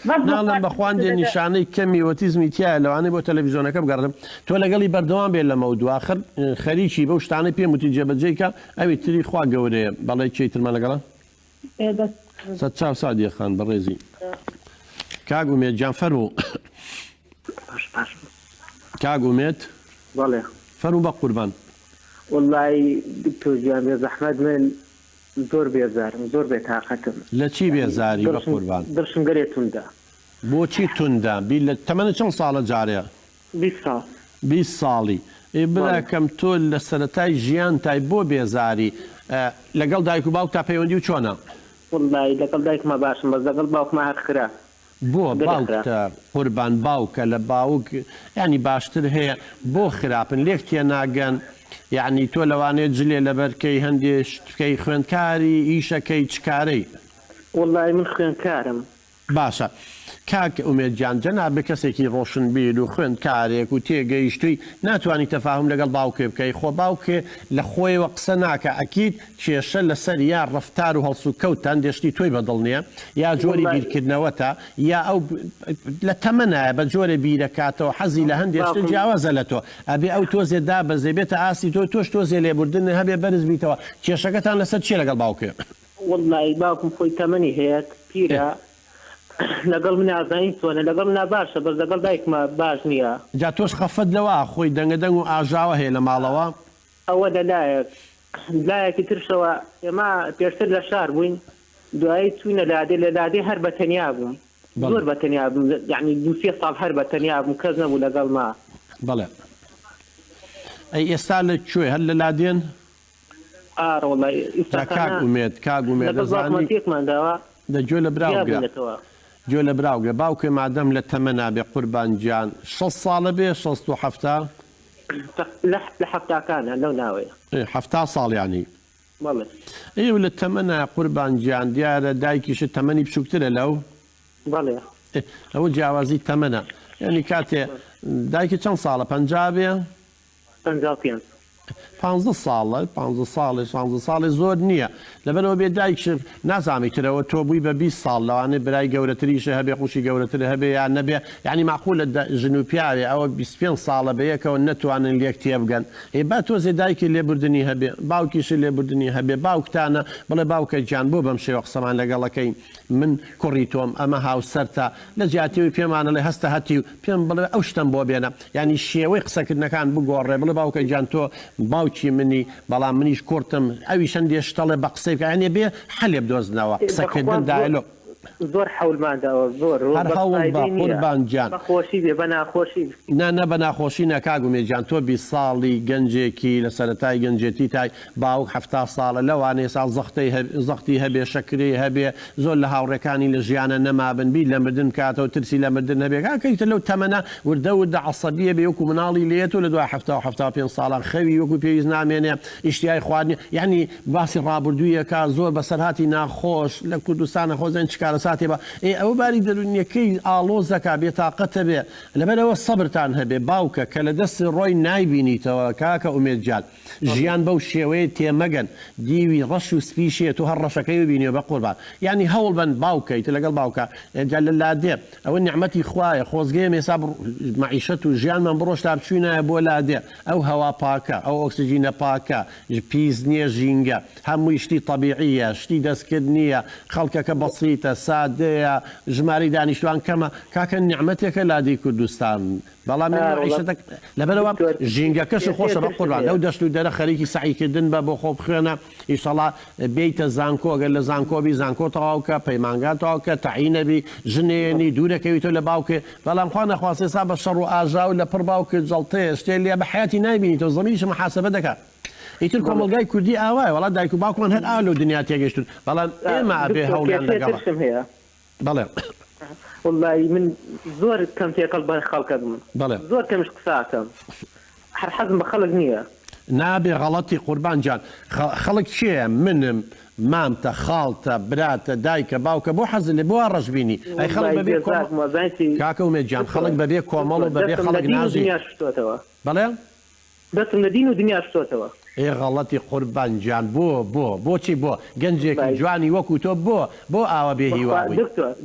ناڵم بەخواندێ نیشانەی کەمی ئۆتیزمی تایە لەوانەی بۆ تەلەڤیزۆنەکە بگەڕم تۆ لەگەڵی بەردەوام بێت لە مەود آخر خەریکی بەو شتانەی پێم وتی جێبەجێکە ئەوی تری خوا گەورەیە بەڵێ چیترمە لەگەڵە سەد چاو سادیەخان بەڕێزی کاگومێت جان فەرموو کاگومێت بەڵێ فەرموو بە قوربان وەڵی دکتۆر گیان بێ زەحمەت من زۆر بێزارم زۆر بێتاقەتم لە چی بێزاری بە قوربان دڵشم گەرێ توندا بۆچی توندا لە تەمەنە چەند ساڵە جارەیە 20 ساڵ 20 ساڵی براکەم تۆ لە سەرەتای ژیان تای بۆ بێزاری لەگەڵ دایک و باوک تا پەیوەندی و چۆنە وەڵی لەگەڵ دایکمە باشم بەس لەگەڵ باوکمە هەر خرا بۆ باوکتە قوربان باوکە لە باوک ینی باشتر هەیە بۆ خراپن لێک تێ ناگەن یعنی تۆ لەوانێت جلێ لەبەرکەی هەندێک شتکەی خوێندکاری ئیشەکەی چکارەی وەڵی من خوێندکارم باشە کاک ئومێد گیان جەنابێ کەسێکی ڕۆشنبیر و خوێندکارێک و تێگەیشتووی ناتوانانی تەفاهم لەگەڵ باوکێ بکەی خۆ باوکێ لە خۆیەوە قسە ناکە ئەکیید کێشە لەسەر یا ڕەفتار و هەڵسو کەوتان دێشتی تۆی بەدڵ نییە یا جۆری بیرکردنەوەتە یا ئەو لە تەمەنایە بە جۆرە بیرەکاتەوە حەزی لە هەندێشت جیاوازە لە تۆ ئەبێ ئەو تۆزێ دابەزێ بێتە ئاسی تۆ تۆش تۆزێ لێبوردن هەبێ بەرز بیتەوە کێشەکەتان لەسەر چیە لەگەڵ باوکێ وەڵی باوکم خۆی تەمەنی هەیە پیرە لەگەڵ من ئازانی چۆنە لەگەڵ منا باشە بەس لەگەڵ دایکمە باش نییە جا تۆش خەفەت لەوە خۆی دەنگەدەنگ و ئاژاوە هەیە لە ماڵەوە ئەوە دەلایەک لایەکی ترشەوە ئێمە پێشتر لە شار بووین دوایی چوینە لادێ لە لادێ هەر بەتەنیا بووم زۆر بەتەنیا بووم یعنی 2-3 ساڵ هەر بەتەنیا بووم کەس نەبوو لەگەڵ ما بەڵێ ئەی ئێستا لە کوێ هەر لە لادێن ئاڕۆڵی کاک ئومێد کاک ئومێد زانیمانداوە دەگوێ لە براوگە گوێ لە براوگە باوکێ مادەم لە تەمە نابێ قوربان گیان 6 ساڵە بێ 67 لە حەفتاکانە لەو ناوەیە 7 ساڵ ینی بەڵێ ئێوە لە تەمەنە قوربان گیان دیارە دایکیشە تەمەنی بچووکترە لەو بەڵێ ئەوە جیاوازی تەمەنە یعنی کاتێ دایکی چەند ساڵە 50 بێ 55 15 ساڵی زۆر نییە لەبەرەوە بێ دایکش نازامیترەوە تۆ بووی بە 20 ساڵ لەوانێ برای گەورەتریشە هەبێ قوشی گەورەتر هەبێ یان نەبێ یعنی معقولە ژن و پیاوێ ئەوە 25 ساڵە بە یەکەوە نەتوانن لێک تێبگەن با تۆزێ دایکی لێبوردنی هەبێ باوکیش لێبوردنی هەبێ باوکتانە بڵێ باوکە گیان بۆ بەم شێوە قسەمان لەگەڵەکەی من کوڕی تۆم ئەمە هاوسەرتە لە جیاتیەوەی پێمانە لێ هەستە هەتی و پێم بڵێ ئەو شتم بۆ بێنە ینی شێوەی قسەکردنەکان بگۆڕێ بڵێ باوکە گیان تۆ باوکی منی بەڵام منیش کورتم ئەوی شەندێشتەڵێ بە قسەی بکە ئەنێ بێ حەلێ بدۆزنەوە قسەکردن دایلۆ زۆر حەولمانداوە زۆر قوربانگیان بەخۆشی بێ بە ناخۆشی نە بە ناخۆشی نەکاگومێجان تۆ 20 ساڵی گەنجێکی لە سەرەتای گەنجێتی تای باوک 70 ساڵە لەوانێ ساڵ زەختی هەبێ شەکرێ هەبێ زۆر لە هاوڕێکانی لە ژیانە نەمابن بی لە مردن کاتەوە ترسی لە مردن هەبێ کاکەیتە لەو تەمەنە وردە عەسەبیە بێ وەکو مناڵی لێت و لە دوای 75 ساڵان خەوی وەکو پێویست نامێنێ ئیشتیای خواردنی یعنی باسی ڕابردوویەکە زۆر بەسەرهاتی ناخۆش لە کوردستانە خۆزێن چکارە ساتێ بە ئەوە باری دەرونیەکەی ئاڵۆزەکە بێتاقەتە بێ لەبەرەوە سەبرتان هەبێ باوکە کە لە دەستی ڕۆی نایبینیتەوە کاکە ئومێدجان ژیان بەو شێوەیە تێمەگەن دیوی ڕەش و سپیشێت و هەر ڕەشەکەی ببینیەوە بە قوربان ینی هەوڵ بن باوکەیت لەگەڵ باوکە لە لادێ ئەوە نیعمەتی خوایە خۆزگەیە مێسا معیشەت و ژیانمان بڕۆشتا بچوونایە بۆ لادێ ئەو هەوا پاکە ئەو ئۆکسجینە پاکە پیس نییە ژینگە هەمووی شتی طبیعیە شتی دەستکردنیە خەڵکەکە بەسیتە سادەیە ژماری دانیشتوان کەمە کاکە نیعمەتێکە لادی کوردستان بەڵام لەبەرەوە ژینگەکەش خۆشە بە قوربان ئەو دەشت و دەرە خەریکی سعیکردن بە بۆ خۆ بخوێنە ئیشەڵا بیتە زانکۆ ئەگەر لە زانکۆبی زانکۆ تەواوکە پەیمانگا تەواوکە تەعینەبی ژنێنی دوورەکەویتۆ لە باوکێ بەڵام خوا نەخواسێ سا بە شەڕ و ئاژا و لە پڕ باوکە جەڵتەیە شتێ لێ بە حیاتی نایبینیتەوە زەمینیش محاسبە دەکات ئیتر کۆمەلگای کوردی ئاوایە وڵات دایک و باوکمان هەر ئاو لە دنیا تێگەشتون بەڵام ئێمە ئەبێ هەوڵیان لەگەڵ بەڵێ والله من زۆر کەم تێکەڵ بە خەڵکەت من زۆر کەمش قساکەم هەر حەزم بە خەڵک نییە نابێ غەڵەتی قوربانجان خەڵک چییە منم مامتە خاڵتە براتە دایکە باوکە بۆ حەز لێ بۆ ڕەشبینی ئەی خەڵک بەبێ کاکە ومێدجان خەڵک بەبێ کۆمەڵ و بەبێ خەڵک ناژی بەڵێ دەستم لە دین و دنیا شتۆتەوە غەڵەتی قوربانجان بۆچی بۆ گەنجێکی جوانی وەکو تۆ بۆ ئاوە بێ هیوا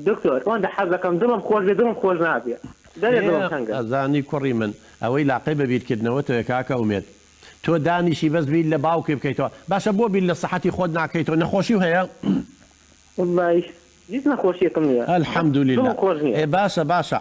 دکتۆر ئەوەندە حەزەکەم دڵم خۆش بێ دڵم خۆش نابێ ئەزانی کوڕی من ئەوەی لاقی بەبیرکردنەوە تۆ کاکە ئومێد تۆ دانیشی بەس بیل لە باوکێ بکەیتەوە باشە بۆ بیل لە سەحەتی خۆت ناکەیتەوە نەخۆشی هەیە هیچ نەخۆشیەکەم نییە ئەلحەمدولillah باشە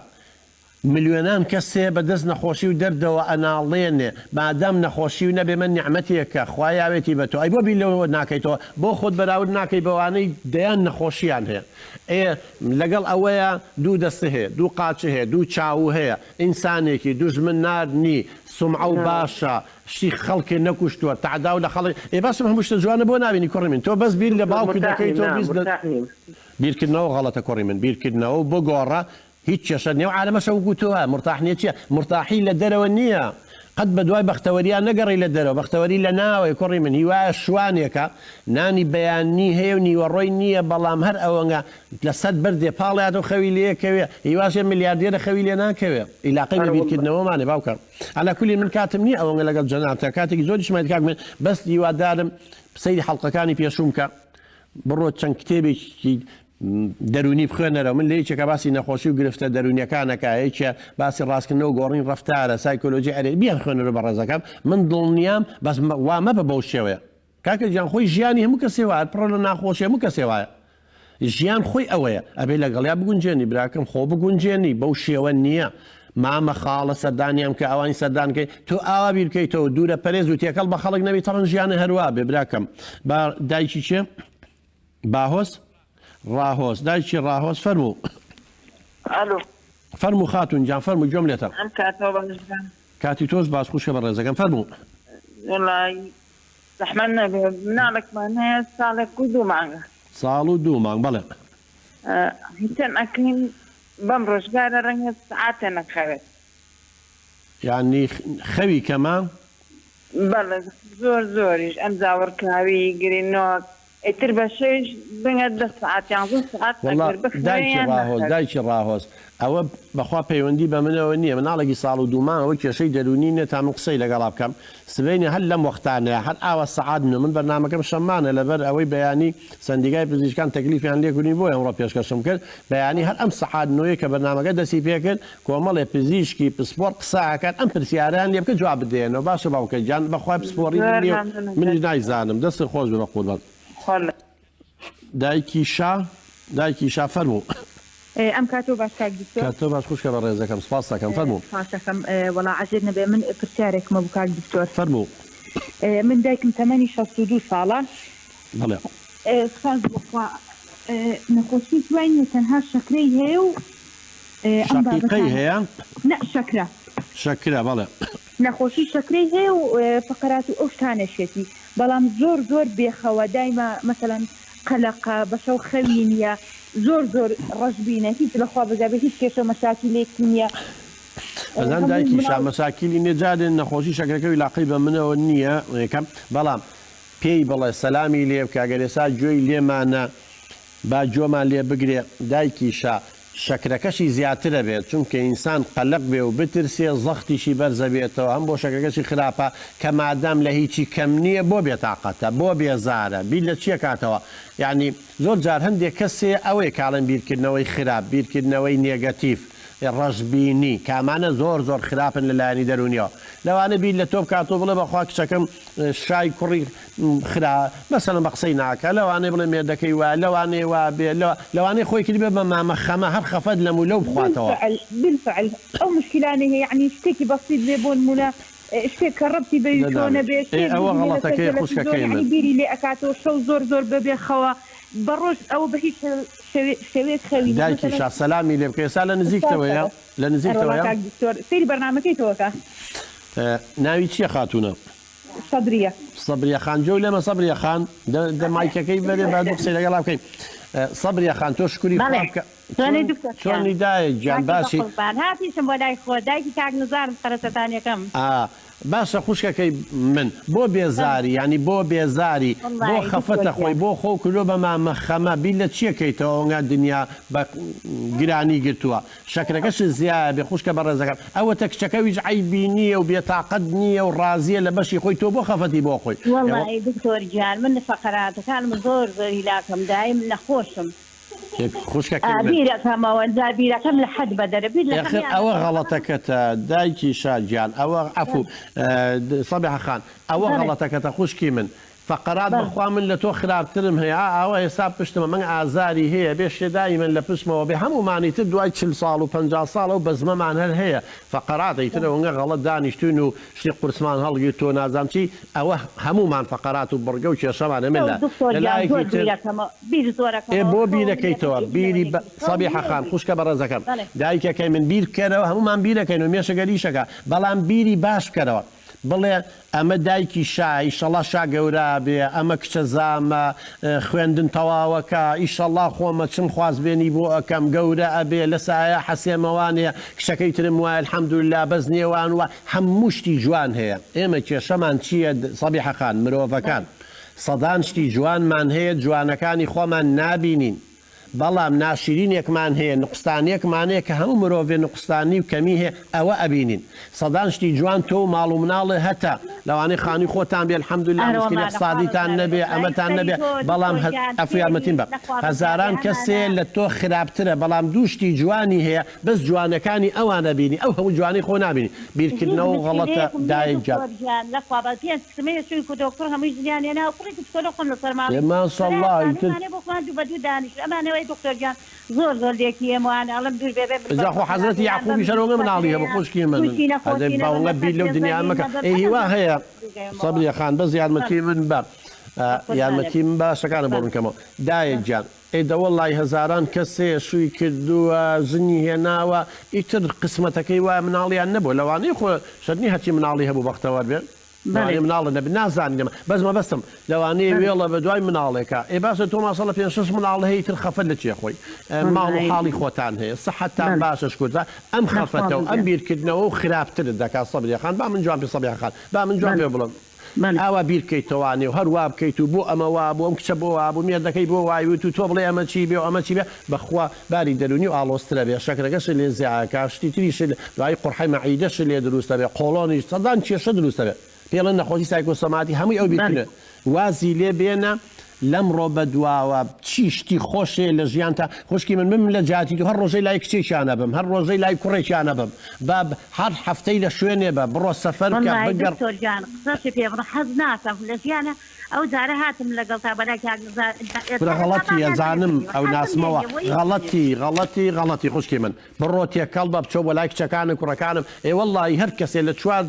ملیۆنان کەسێ بەدەست نەخۆشی و دەردەوە ئەناڵێنێ مادام نەخۆشی و نەبێ من نیعمەتێکە خوایاوێتی بە تۆ ئەی بۆ بی لەوە ناکەیتەوە بۆ خۆت بەراورد ناکەی بەوانەی دەیان نەخۆشییان هەیە لەگەڵ ئەوەیە دوو دەستە هەیە دوو قاچە هەیە دوو چاو هەیە ئینسانێکی دوژمن ناردنی سمعە و باشە شتی خەڵکێ نەکوشتووە تعدا و لە خەڵک باشم هەموو شتە جوانە بۆ نبینی کوڕی من تۆ بەس بیر لە باوکی دەکەیتەوە بیرکردنەوە غەڵەتە کوڕی من بیرکردنەوە بۆ گۆڕە هیچ کێشە نێو عالەمەشە وگوتووە مرتاحنیە چیە مرتاحی لە دەرەوە نییە قەت بە دوای بەختەوەریان نەگەڕی لە دەرەوە بەختەوەری لە ناوەی کوڕی من هیوایە شوانێکە نانی بەیانی هەیە و نیوەڕۆی نییە بەڵام هەر ئەوەنگە لە سەد بەردێ پاڵیات و خەوی لەکەوێ هیواشێ ملیاردێرە خەوی لێ ناکەوێ ئیلاقی بەبیرکردنەوەمانێ باوکە ئەلاکولی من کاتم نییە ئەوەنگە لەگەڵ جەناتە کاتێکی زۆری شمایت کاک من بەس هیوادارم سەیری حەڵقەکانی پێشوم کە بڕۆ چەند کتێبێکی دەرونی بخوێنەرەوە من لە هیچێکە باسی نەخۆشی و گرفتە دەرونیەکانەکە هیچە باسی ڕاستکردنەوە گۆڕین ڕەفتارە سایکۆلۆژی ئەرێ بیان خوێنەرە بە ڕێزەکەم من دڵنیام بەس وامە بە بەو شێوەیە کاکە گیان خۆی ژیانی هەموو کەسێ وایە پڕۆ لە ناخۆشی هەموو کەسێ وایە ژیان خۆی ئەوەیە ئەبێ لەگەڵیا بگونجێنی براکەم خۆ بگونجێنی بەو شێوە نییە مامە خاڵە سەردانیام کە ئەوانی سەردانکەی تۆ ئاوا بیر بکەیتەوە دوورە پەرێز و تێکەڵ بە خەڵک نەبی تەڕەن ژیانە هەروە بێ براکەم با دایکی چێ باهۆز ڕاهۆز دایکی ڕاهۆز فەرموو فەرموو خاتون جان فەرموو گوێم لێتە کاتی تۆز باس خوشە بە ڕێزەکەم فەرموو زەحمەت نەبێ مناڵێکمان هەیە ساڵێک و 2 مانگە ساڵ و 2 مانگ بەڵێ هیچەن ئەکەین بەم ڕۆژگارە ڕەنگە سعاتە نەخەوێت یعنی خەوی کەمە بەڵێ زۆریش ئەم زاوەڕکاوی گرینۆک ئیتر بە شەش بنگە 10 ساعت 11 ساعت والله ئەگەر بخوێ دایکی یان ڕاهۆز نەخوێ. دایکی ڕاهۆز ئەوە بەخوا پەیوەندی بە منەوە نییە مناڵێکی ساڵ و دوومانەوە کێشەی دەرونی نێت تا من قسەی لەگەڵا بکەم سبەینی هەر لەم وەختانەیە هەر ئاوە سەعات من بەرنامەکەم شەمانە لەبەر ئەوەی بەیانی سندیگای پزیشکان تەکلیفیان لێکردنی بۆ ئەمڕۆ پێشکەشم کرد بەیانی هەر ئەم سەعات نوێی کە بەرنامەکە دەستی پێکرد کۆمەڵێ پزیشکی پسپۆر قساکات ئەم پرسیاریان لێ بکە جواب بدێنەوە باشە باوکە گیان بەخوای پسپۆڕی منیش نایزانم دەستی خۆش بە قوربان دایکی شا فەرموو ئەم کاتۆ باش کاک دکتۆر کاتۆ باش خوشکە بە ڕێزەکەم سپاس دەکەم فەرموو پاسەکەم وەڵا عەجێر نەبێ من پرسیارێکمە بوو کاک دکتۆر فەرموو من دایکم تەمەنی 62 ساڵە بەڵێ ساز بخوا نەخۆشی دوای نیە تەنها شەکرەی هەیە و شەقیقەی هەیە نە شەکرە شەکرە بەڵێ نەخۆشی شەکرەی هەیە و فقرات و ئەو شتانەشێتی بەڵام زۆر بێخەوە دایما مەسەلەن قەلەقە بەشە و خەوی نییە زۆر ڕەشبینە هیچ لەخوا بەزابێت هیچ کێشە مەشاکیلێکی نییە ئەزان دایکی شا مەساکیلی نێجارێن نەخۆشی شەکرەکەوی لاقی بە منەوە نییە یەکەم بەڵام پێی بڵێ سەلامی لێ کاگەر ئێستا گوێی لێمانە با جۆمان لێ بگرێ دایکی شا شەکرەکەشی زیاترە بێت چونکە ئینسان قەلق بێ و بترسێ زەختیشی بەرزە بێتەوە هەم بۆ شەکرەکەشی خراپە کە مادام لە هیچی کەم نییە بۆ بێتاقەتە بۆ بێزارە بیر لە چیە کاتەوە یعنی زۆر جار هەندێک کەسێ ئەوەی کاڵن بیرکردنەوەی خراپ بیرکردنەوەی نێگەتیف ڕەشببینی کامانە زۆر خراپن لەلایەنی دەرونیەوە لەوانە بیر لە تۆ کاتۆ بڵێ بەخوا کچەکەم شای کوڕی خرا مەسەڵەن بە قسەی ناکە لەوانەیە بڵێ مێردەکەی وە لەوانەیە وا بێ لەوانەیە خۆی کردی بێ بە مامە خەمە هەر خەفەت لە مولە و بخواتەوە بالفعل ئەو مشکلانە هەیە یعنی شتێکی بەسیط بێ بۆ نمونە شتێک کە ڕەبتی بە تۆ نەبێت ئەوە غەڵەتەکەی خوشکەکەی من بیری لێ ئەکاتەوە شەو زۆر ببێخەوە بەڕۆژ ئەوە بە هیچ شەوێت خەوی دایکی شا سەلامی لێ بکە ئێستا لە نزیکتەوەیە لە نزیکتەوەیە سەیری بەرنامەکەی تۆکە ناوی چییە خاتونە سەبریە خان جۆ لێمە سەبریە خان دەمایکەکەی بەرێ با دوو قسەی لەگەڵا بکەین سەبریە خان تۆ شکوری چۆنی دایە گیان باشی هاتیشم بۆ لای خۆ دایکی کاک نزارم سەرەتەتانیەکەم باشە خوشکەکەی من بۆ بێزاری ینی بۆ بێزاری بۆ خەفەتە خۆی بۆ خۆ کلۆ بە مامەخەمە بیر لە چیەکەیتەوە ئەوگا دنیا بە گرانی گرتووە شەکرەکەش زیایە بێ خوشکە بە ڕێزەکەم ئەوە تە کچەکەویش عیبی نییە و بێتاقەت نییە و ڕازیە لە بەشی خۆی تۆ بۆ خەفەتی بۆ خۆی وەڵی دکتۆر گیان من فەقەراتەکانم زۆر هیلاکەم دایم نەخۆشم بیرەکەمەوە بیرەکەم لە حەد بەدەرە ئەوە غەڵەتەکەتە دایکی شاگیان ئەوە ئەفو سەبیح خان ئەوە غەڵەتەکەتە خوشکی من فقرات بخوا من لە تۆ خراپترم هەیە ئەوە ئێستا پشتمە من ئازاری هەیە بێ شێدایی من لە پشتمەوە بێ هەمومانی تر دوای 40 ساڵ و 50 ساڵ و بەزمەمان هەر هەیە فقرات ئەیترەوەگە غەڵەت دانیشتون و شتی قورسمان هەڵگی تۆ نازام چی ئەوە هەمومان فقرات و بڕگە و کێشەمانە من بۆ بیرەکەیتەوە بیری سەبیح خان خوشکە بە ڕێزەکەم دایکەکەی من بیر بکەرەوە هەمومان بیرەکەین و مێشەگەریشەکە بەڵام بیری باش بکەرەوە بڵێ ئەمە دایکی شای ئیشەڵا شا گەورە بێ ئەمە کچە زامە خوێندن تەواوەکە ئیشەڵا خۆمە چم خوازبێنی بۆ ئەەکەم گەورە ئەبێ لە سایە حەسێمەوانەیە کشەکەی ترم وایە الحەمدوللا بەس نێوان وە هەموو شتی جوان هەیە ئێمە کێشەمان چییە سەبیح خان مرۆڤەکان سەدان شتی جوانمان هەیە جوانەکانی خۆمان نابینین بەڵام ناشرینێکمان هەیە نقستانیەکمان هەیە کە هەموو مرۆڤێ نقستانی و کەمی هەیە ئەوە ئەبینین سەدان شتی جوان تۆ ماڵ و مناڵێ هەتا لەوانەی خانی خۆتان بێ الحەمدوللا مشکلی اقتصادیتان نەبێ ئەمەتان نەبێ بەڵام ئەفو یارمەتیم بە هەزاران کەسێ لە تۆ خراپترە بەڵام دووشتی جوانی هەیە بەس جوانەکانی ئەوانە بینی ئەو هەموو جوانی خۆ نبینی بیرکردنەوە غەڵەتە دایکجان دکتۆرجان زۆر لێکی ئێمەوان ئەڵم دوور بێ خۆ حەزرەتی یعقوبی شەرۆگە مناڵیە بە خوشکی من باوەڵە بیر لەو دنیا مەکە هیوا هەیە سەبریە خان بەس یارمەتی من بە یارمەتی من باشەکانە بۆ بکەمەوە دایک جان ئێدەوەڵی هەزاران کەسێ شووی کردووە ژنی هێناوە ئیتر قسمەتەکەی وایە مناڵیان نەبوو لەوانەیە خۆ شەرنی هەچی مناڵی هەبوو بەختەوە بێت مناڵە نەبێت نازانینەمە بەزمە بەستم لەوانەیە وێڵە بە دوای مناڵێکە ئێ باشە تۆ ماسەڵە 5 مناڵ هەیە تر خەفەت لە چێ خۆی ماڵ و حاڵی خۆتان هەیە سەحەتتان باشە شکوتە ئەم خەفەتە و ئەم بیرکردنەوە و خراپترت دەکات سەبریە خان با من جوان پێ سەبریە خان با من جوان پێ بڵم ئاوا بیرکەیتەوانێ و هەروە بکەیت و بۆ ئەمەوا بۆ ئەم کچە بۆ بۆ مێردەکەی بۆ وایوت و تۆ بڵێ ئەمە چی بێ و ئەمە چی بێ بەخوا باری دەرونی و ئالۆسترە بێ شەکرەکەش لێ زیاکە شتی تریش دوای قورحەی مەعیدەش لێ دروستە بێ قۆڵۆنیش سەدان کێشە دروستە بێ پێڵەن نەخۆشی سایکۆسۆماتی هەمووی ئەو بیرکردنە وازی لێ بێنە لەمڕۆ بەدواوە چی شتی خۆشێ لە ژیان تا خۆشکی من لە جاتی و هەر ڕۆژەی لای کچێکیانە بم هەر ڕۆژەی لای کوڕێکیانە بم با هەر هەفتەی لە شوێنێ بە بڕۆ سەفەر بکە بگەڕ دکتۆرجان قسەشی پێ بڕە حەز ناکەم لە ژیانە ئەو جارە هاتم لەگەڵ تا غەڵەتی ئەزانم ئەو ناسمەوە غەڵەتی خوشکی من بڕۆ تێکەڵ بە بچۆ بۆ لای کچەکانم کوڕەکانم ئێوەڵی هەر کەسێ لە چوار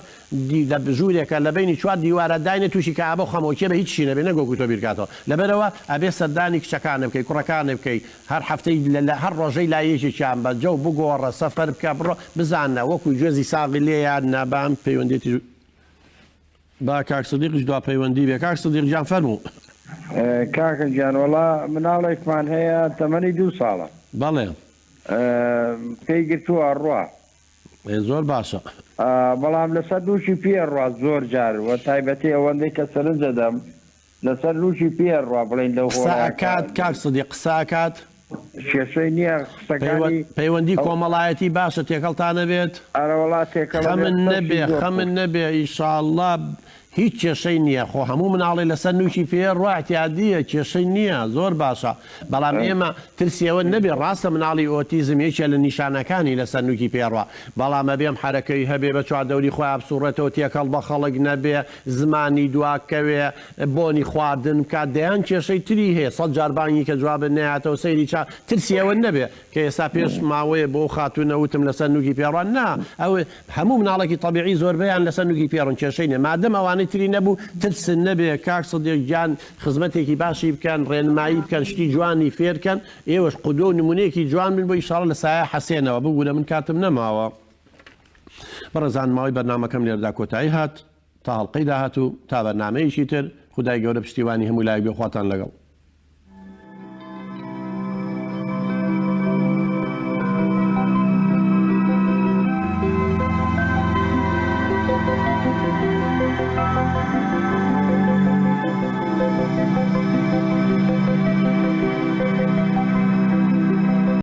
لە بژوورێکە لە بینی چوار دیوارە داینە تووشی کە ئابە خەمۆکیە بە هیچ شی نەبێ نەگۆکو تۆ بیرکاتەوە لەبەرەوە ئەبێ سەردانی کچەکانە بکەی کوڕەکانە بکەی هەر هەفتەی هەر ڕۆژەی لایەکێکیان بە جەو بگۆڕە سەفەر بکە بڕۆ بزانە وەکو گوێزی ساغی لێیان نابام پەیوەندێتی با کاک سدیقش دوا پەیوەندی بێ کاک سدیق جان فەرموو کاکە گیانوەڵا مناڵێکمان هەیە تەمەنی 2 ساڵە بەڵێ پێی گرتووە ڕوا زۆر باشە بەڵام لەسەر دووشی پێڕوا زۆر جار وە تایبەتی ئەوەندەی کە سەرنجە دەم لەسەر دووشی پێڕوا بڵین لەو قسەکات کاک سدیق قساکات کێشەی نییە قسەکانی پەیوەندی کۆمەڵایەتی باشە تێکەڵتانە بێت ئەرەوەڵا تێکەڵ خەمن نەبێ ئیشاءالله هیچ کێشەی نییە خۆ هەموو مناڵی لەسەر نووشی پێڕوا احتیادیە کێشەی نییە زۆر باشە بەڵام ئێمە ترسیەوە نەبێ ڕاستە مناڵی ئۆتیزم یەکێ لە نیشانەکانی لەسەر نووکی پێڕوا بەڵامە بێم حرەکەی هەبێ بە چواردەوری خۆی بسوڕێتەوە تێکەڵ بە خەڵک نەبێ زمانی دواکەوێ بۆنی خواردن کات دەیان کێشەی تری هەیە 100 جاربانی کە جوابن نهاتەوە سەیری چا ترسیەوە نەبێ کە ئێستا پێش ماوەیە بۆ خاتونەوتم لەسەر نووکی پێڕوان نا ئەو هەموو مناڵێکی تەبیعی زۆربەیان لەسەر نووکی پێڕن کێشەی نە مادەم ئەوانەی تری نەبوو ترسن نەبێ کاک سدیق گیان خزمەتێکی باشی بکەن ڕێنمایی بکەن شتی جوانی فێرکەن ئێوەش قودۆ و نمونەیەکی جوان بن بۆ ئیشاڵە لە سایە حەسێنەوە ببوو لە من کاتم نەماوە بەڕێزان ماوەی بەرنامەکەم لێرەدا کۆتایی هات تا هەڵقەی داهات و تا بەرنامەیەکی تر خودای گەورە پشتیوانی هەموو لایەک بێ خواتان لەگەڵ